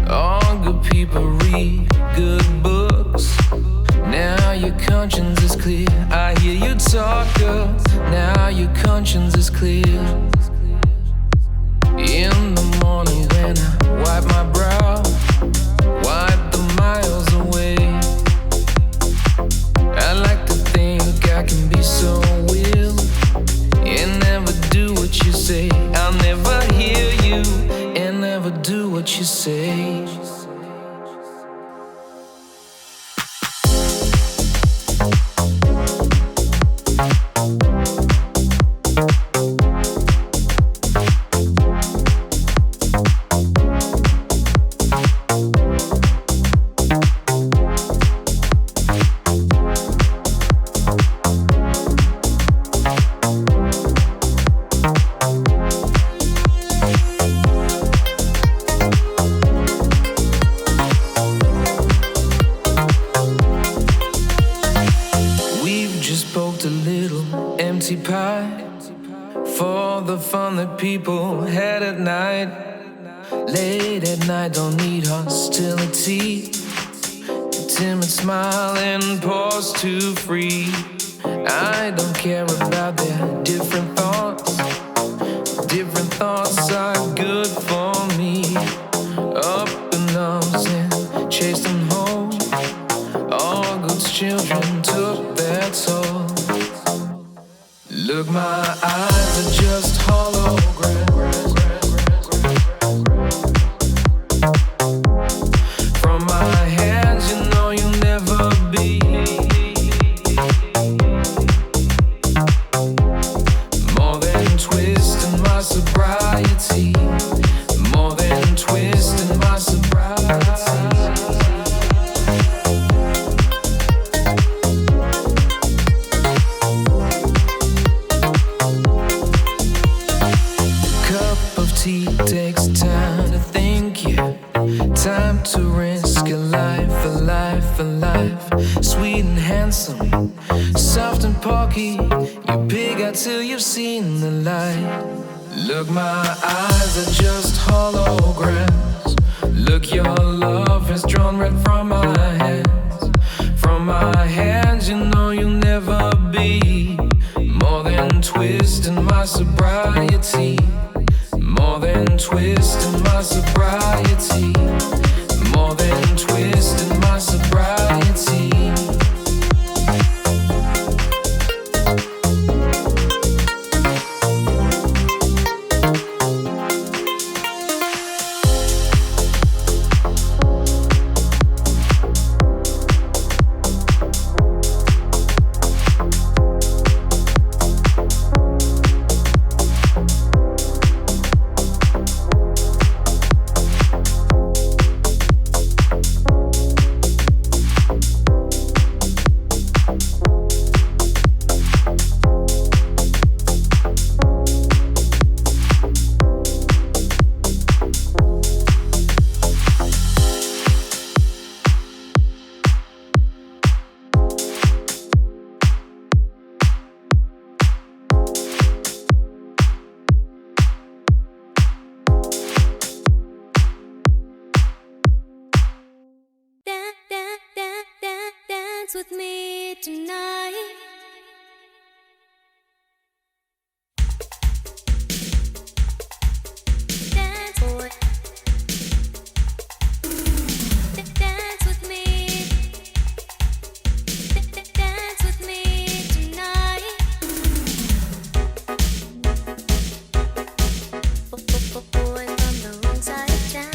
All good people read good books. Now your conscience is clear. I hear you talk, girl. Now your conscience is clear. In the morning when I wipe my brow, wipe the miles away. I like to think I can be so real and never do what you say. I'll never hear you and never do what you say. People had at night, late at night, don't need hostility. Timid smile and pause to free. I don't care about their different thoughts. Different thoughts are good for me. Up in arms and chase them home. All God's children took their toll. Look, my eyes are just holograms. From my hands, you know you'll never be more than twist in my sobriety. More than twist in my sobriety. Takes time to think, yeah. Time to risk a life, a life, a life. Sweet and handsome, soft and porky. You pig out till you've seen the light. Look, my eyes are just holograms. Look, your love has drawn red from my hands. From my hands, you know you'll never be more than twist in my sobriety. More than twist in my sobriety. More than twist in my sobriety. Dance with me tonight. Dance, boy. Dance with me. Dance with me tonight. Boy from the wrong side of town.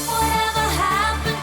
Whatever happened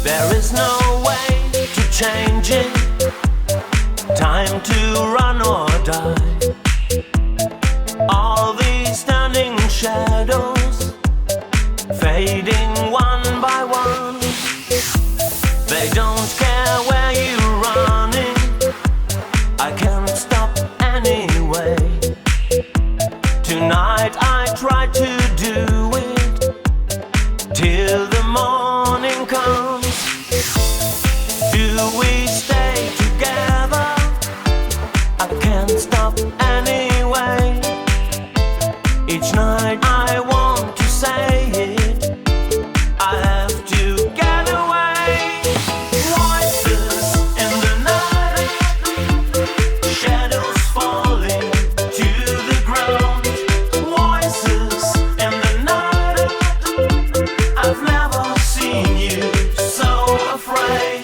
There is no way to change it. Time to run or die. All these standing shadows fading one by one. They don't care where you're running. I can't stop anyway. Tonight I try to do it till the morning comes. Do we stay together? I can't stop anyway. Each night I want to say it. I have to get away. Voices in the night, shadows falling to the ground. Voices in the night, I've never seen you so afraid.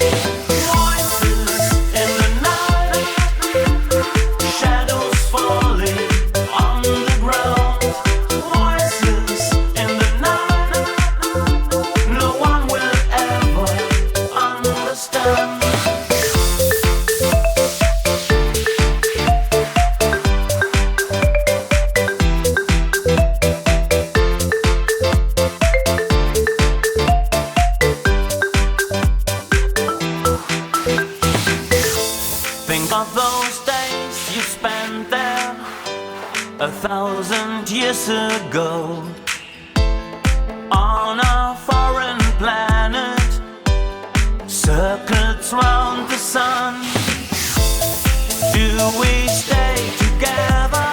Voices in the night, shadows falling on the ground. Voices in the night, no one will ever understand. Think of those days you spent there 1,000 years ago on a foreign planet, circled round the sun. Do we stay together?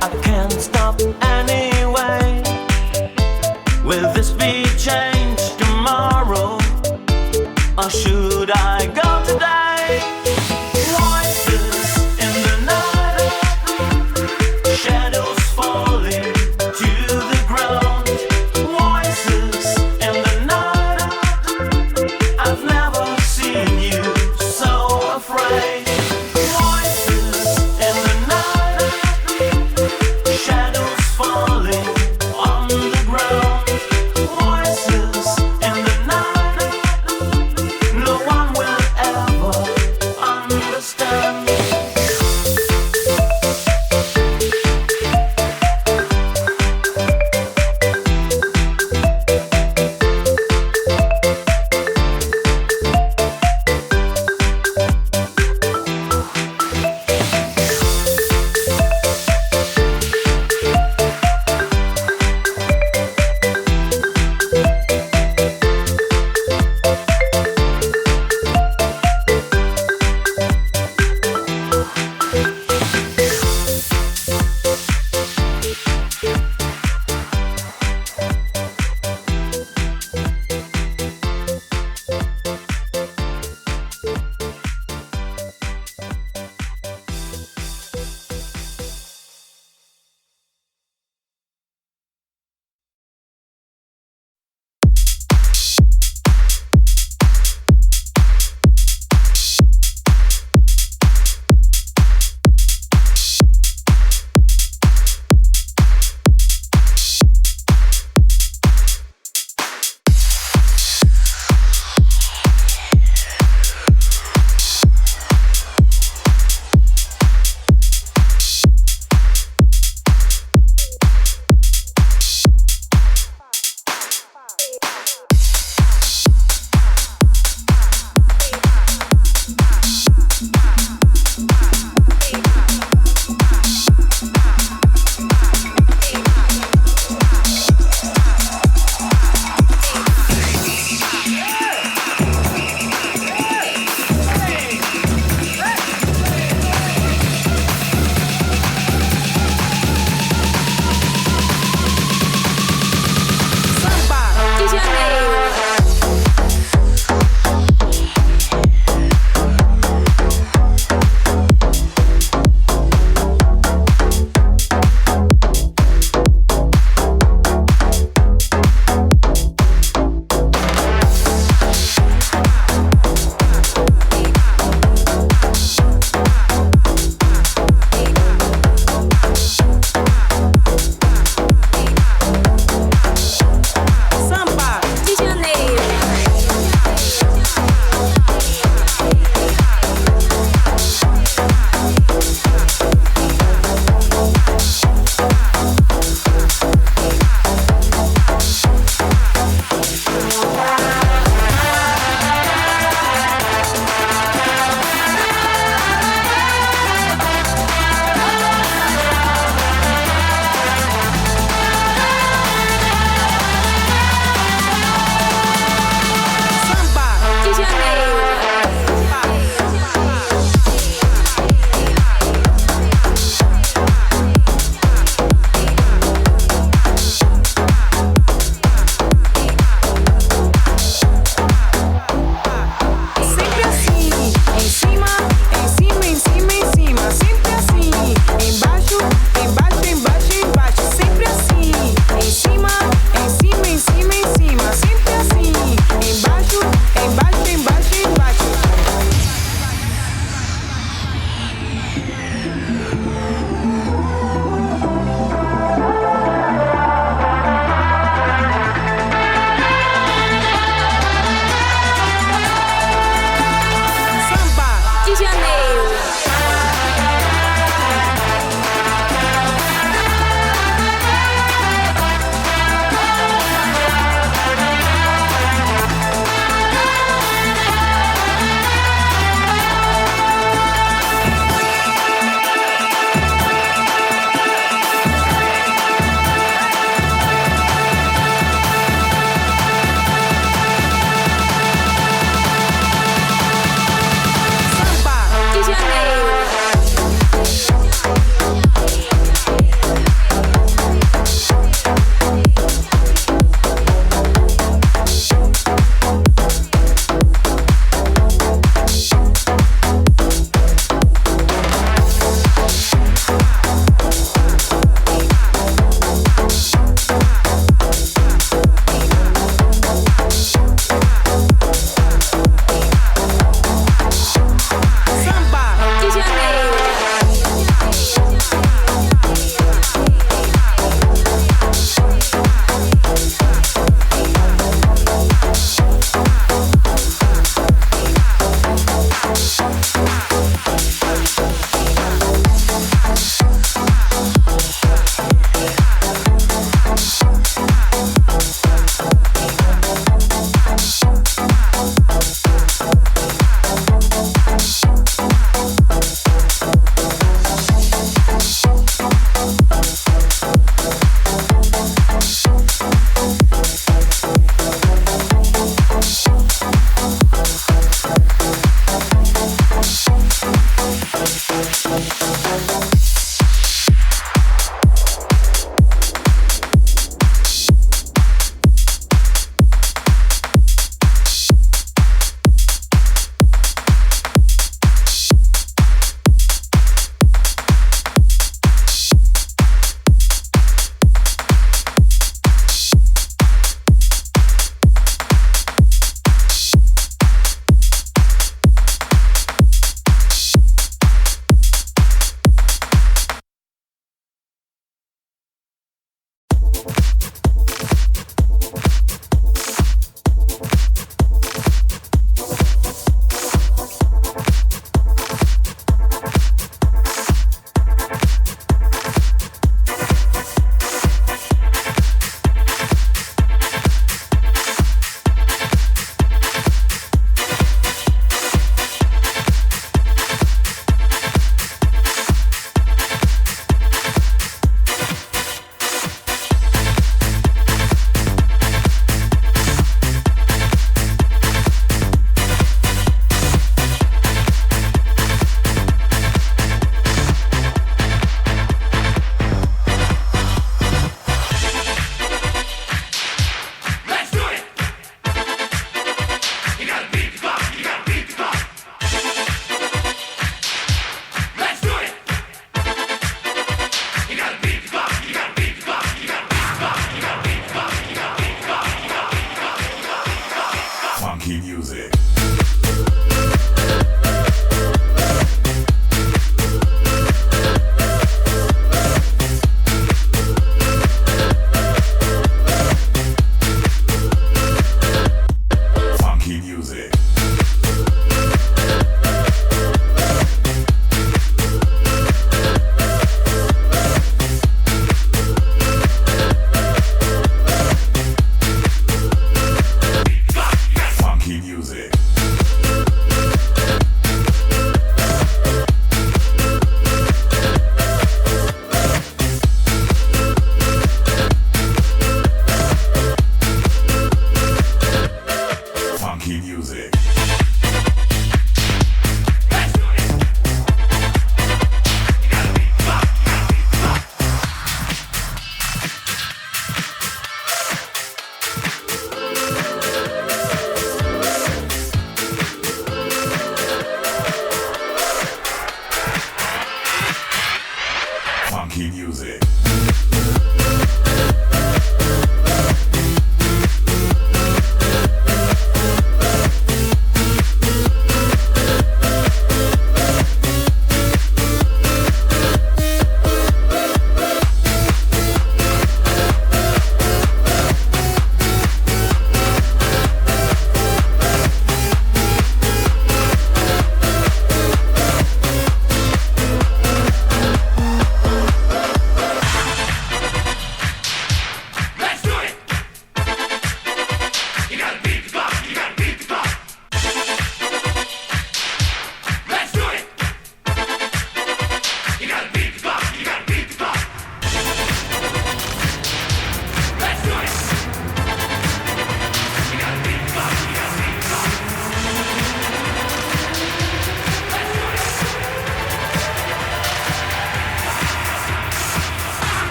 I can't stop anyway. Will this be changed tomorrow, or should I go today? Voices in the night, shadows falling to the ground. Voices in the night, I've never seen you so afraid. Voices in the night, shadows falling on the ground. Voices in the night, no one will ever understand.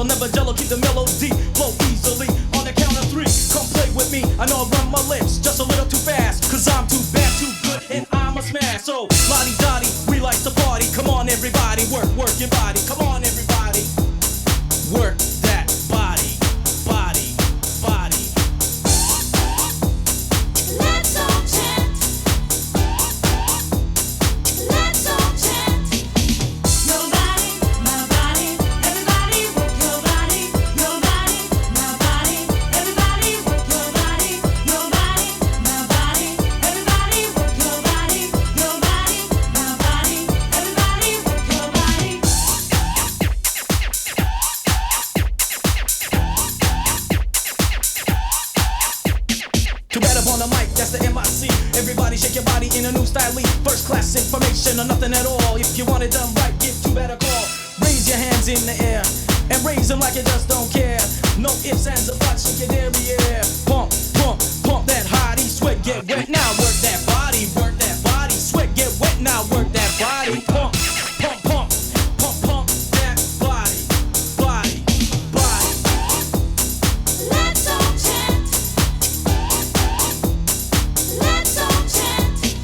mellow, never jello, keep the melody flow easily. On the count of three, come play with me. I know I run my lips just a little too fast, cause I'm too bad, too good, and I'm a smash. So, lottie dottie, we like to party. Come on, everybody, work your body. Come on, everybody, work that body, body, body. Let's all chant. Let's all chant. Your body, my body, everybody work your body. Your body, my body, everybody work your body. Your body, my body, everybody work your body. Your body, my body, everybody work your body. Too bad up on the mic, that's the MIC. Everybody shake your body in a new style. First class information or nothing at all. If you want it done right, give Too Bad a call. Raise your hands in the air and raise them like you just don't care. No ifs, ands, or buts, shake your derriere. Pump, pump, pump that hottie. Sweat get wet now, work that body, work that body. Sweat get wet now, work that body. Pump, pump, pump, pump, pump that body, body, body. Let's all chant. Let's all chant.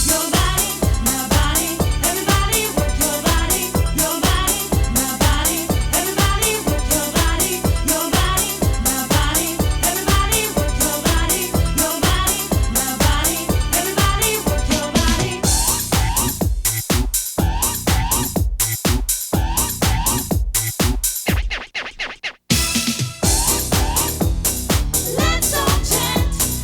Your body, my body, everybody work your body. Your body, my body, everybody work your body. Your body, my body, everybody work your body. Your body, my body, everybody work your body. Let's all chant.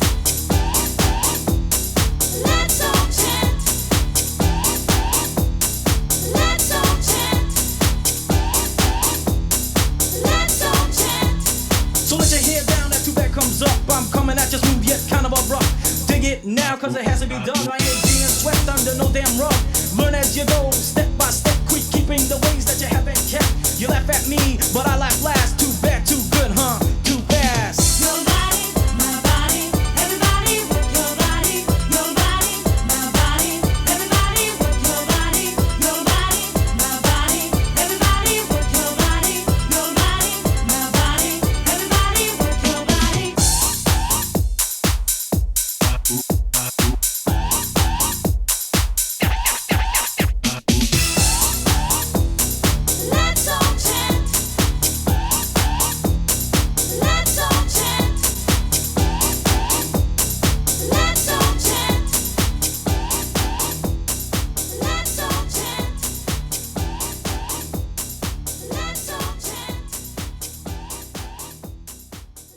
Let's all chant. Let's all chant. Let's all chant. So let your hair down as Too Bad comes up. I'm coming at you smooth yet kind of abrupt. Dig it now cause it has to be done. I ain't being swept under no damn rug. Learn as you go, step by step, quick keeping the ways that you haven't kept. You laugh at me, but I laugh last. Too bad, too good, huh? Too fast. Your body, my body, everybody work your body. Your body, my body, everybody work your body. Your body, my body, everybody work your body. Your body, my body, everybody work your body. Let's all chant. Let's all chant. Let's all chant. Let's all chant. Let's all chant.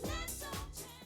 Let's all chant.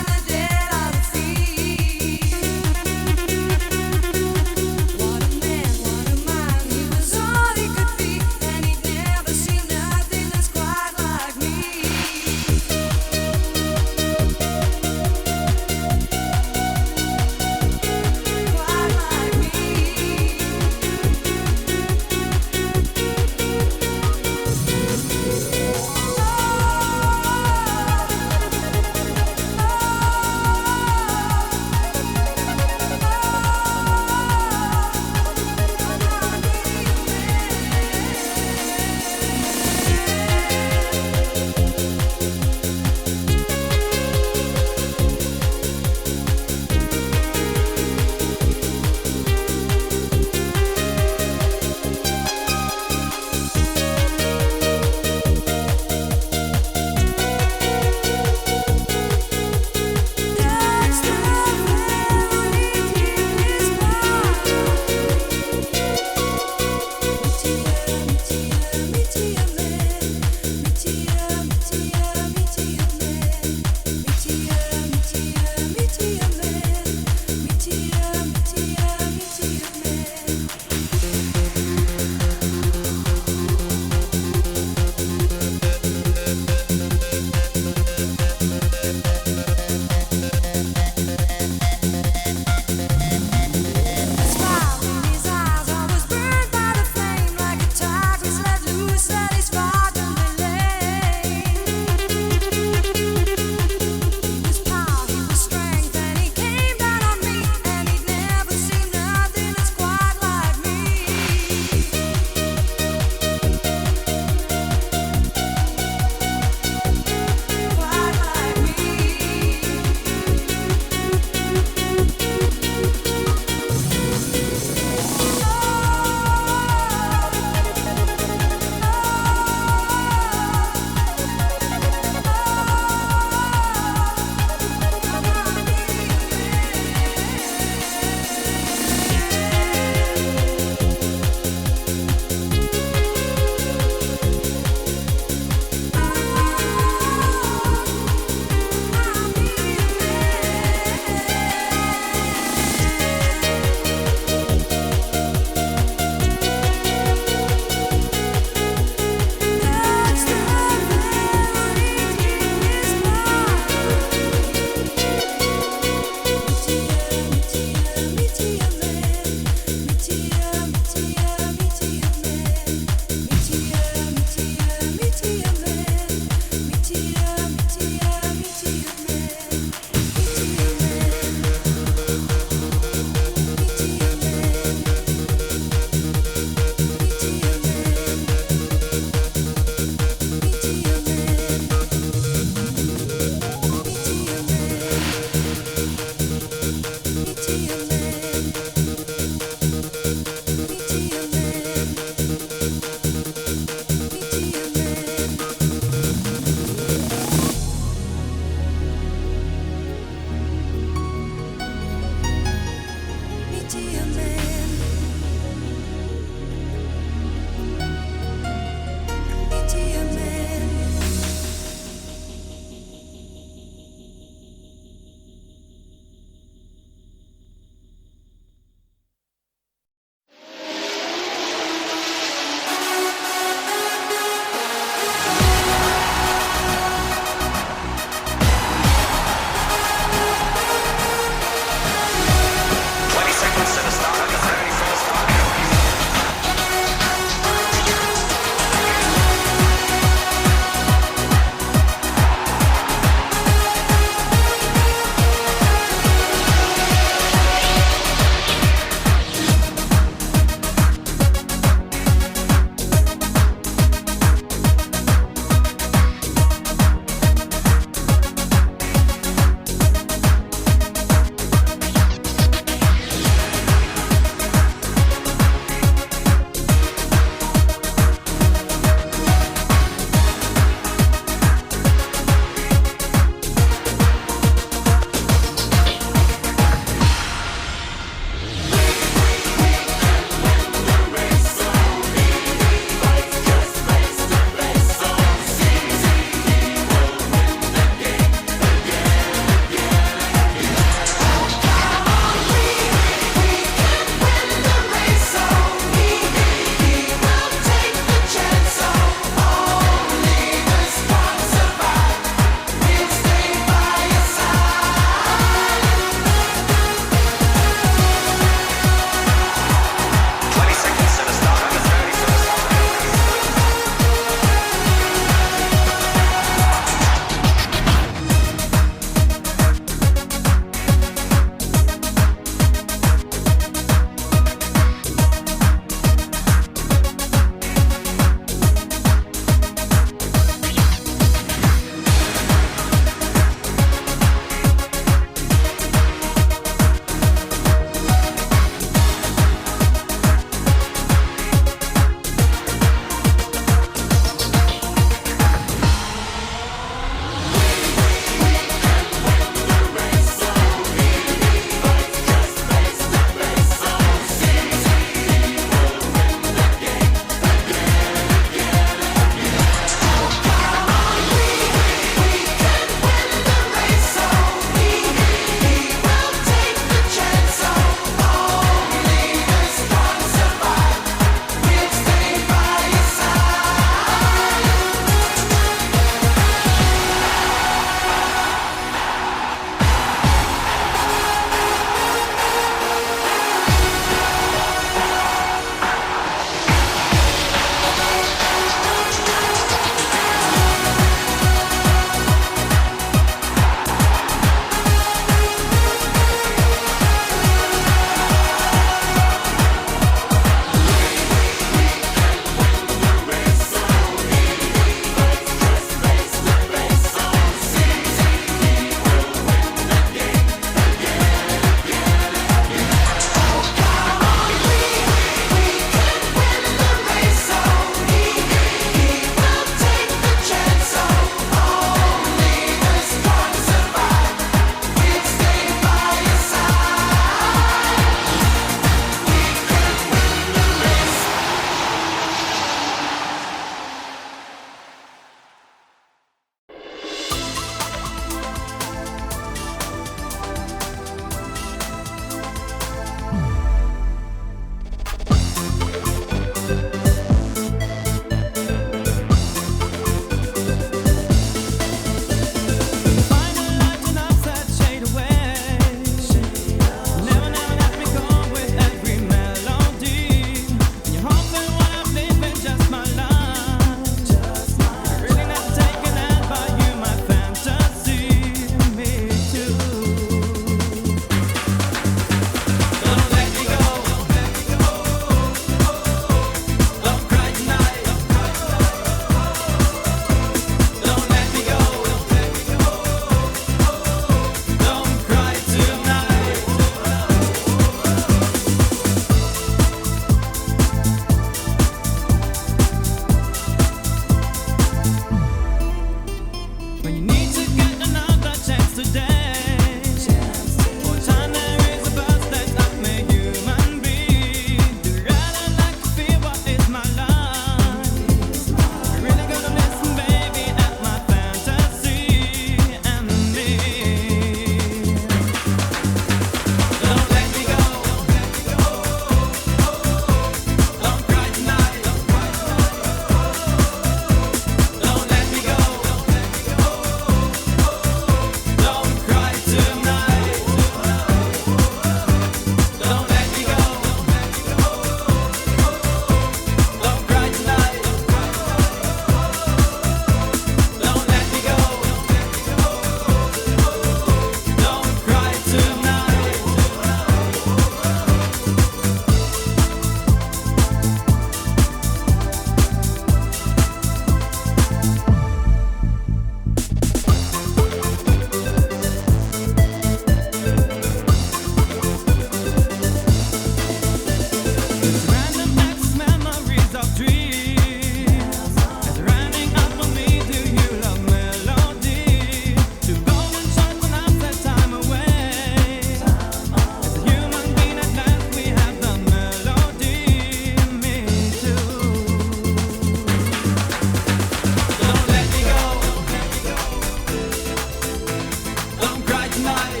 tonight.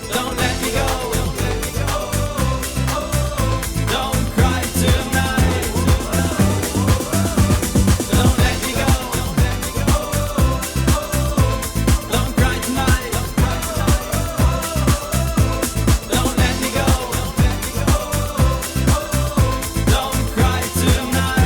Don't let me go. Don't cry tonight. Don't let me go. Don't cry tonight. Don't let me go. Don't cry tonight.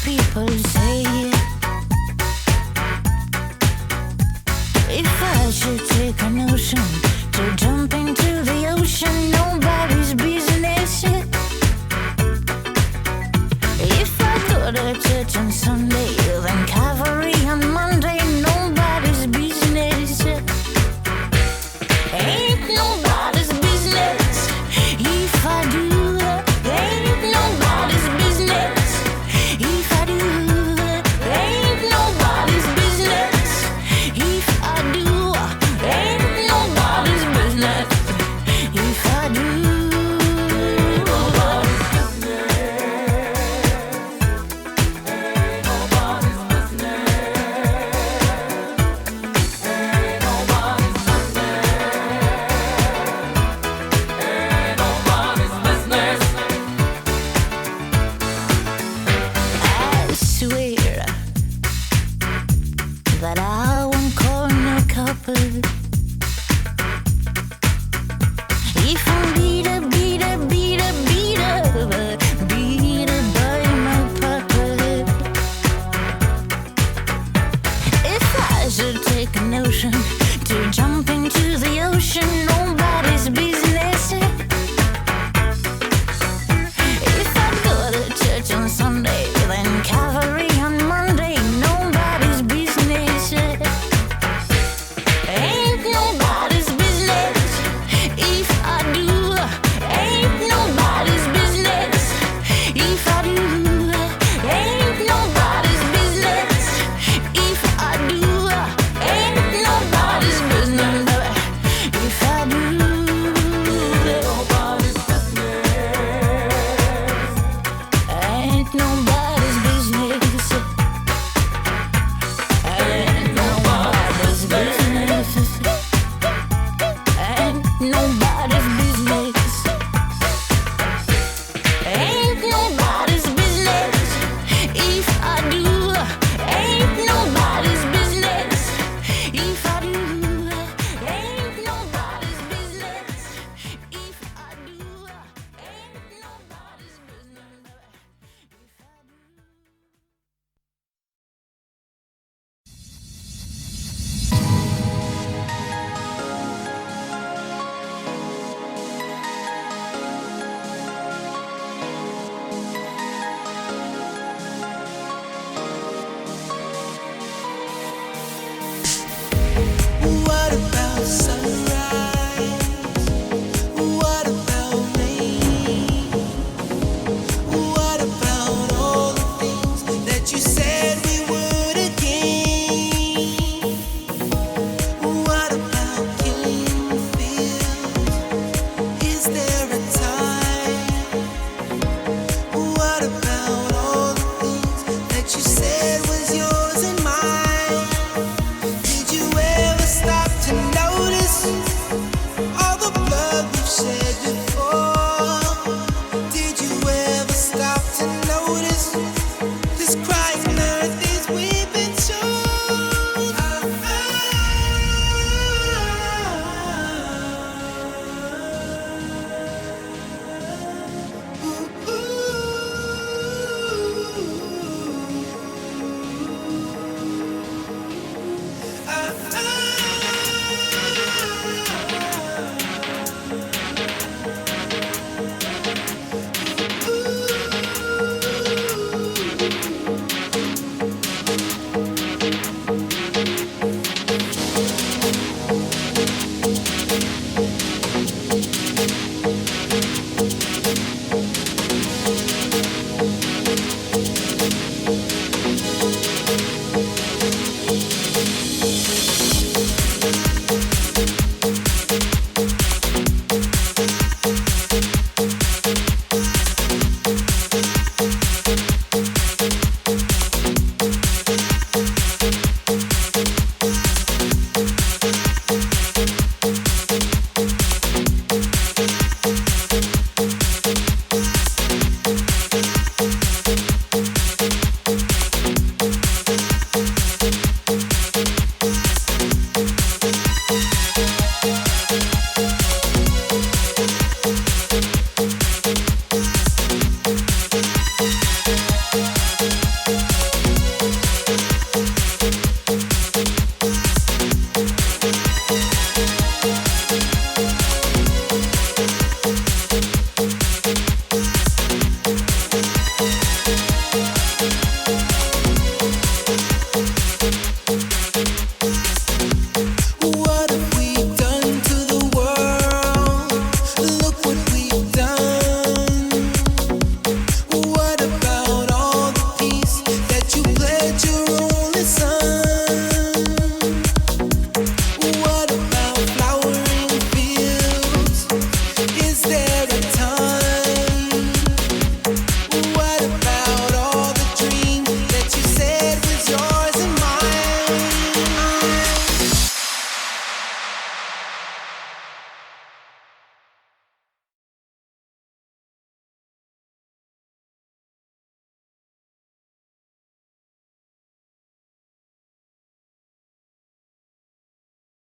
people say. If I should take a notion to jump into the ocean, nobody's business. go to church on Sunday, then cavalry on Monday. Nobody's business. Ain't nobody's business. If I do, ain't nobody's business. If I do, ain't nobody's business. If I do, ain't nobody's business. If I do. I swear that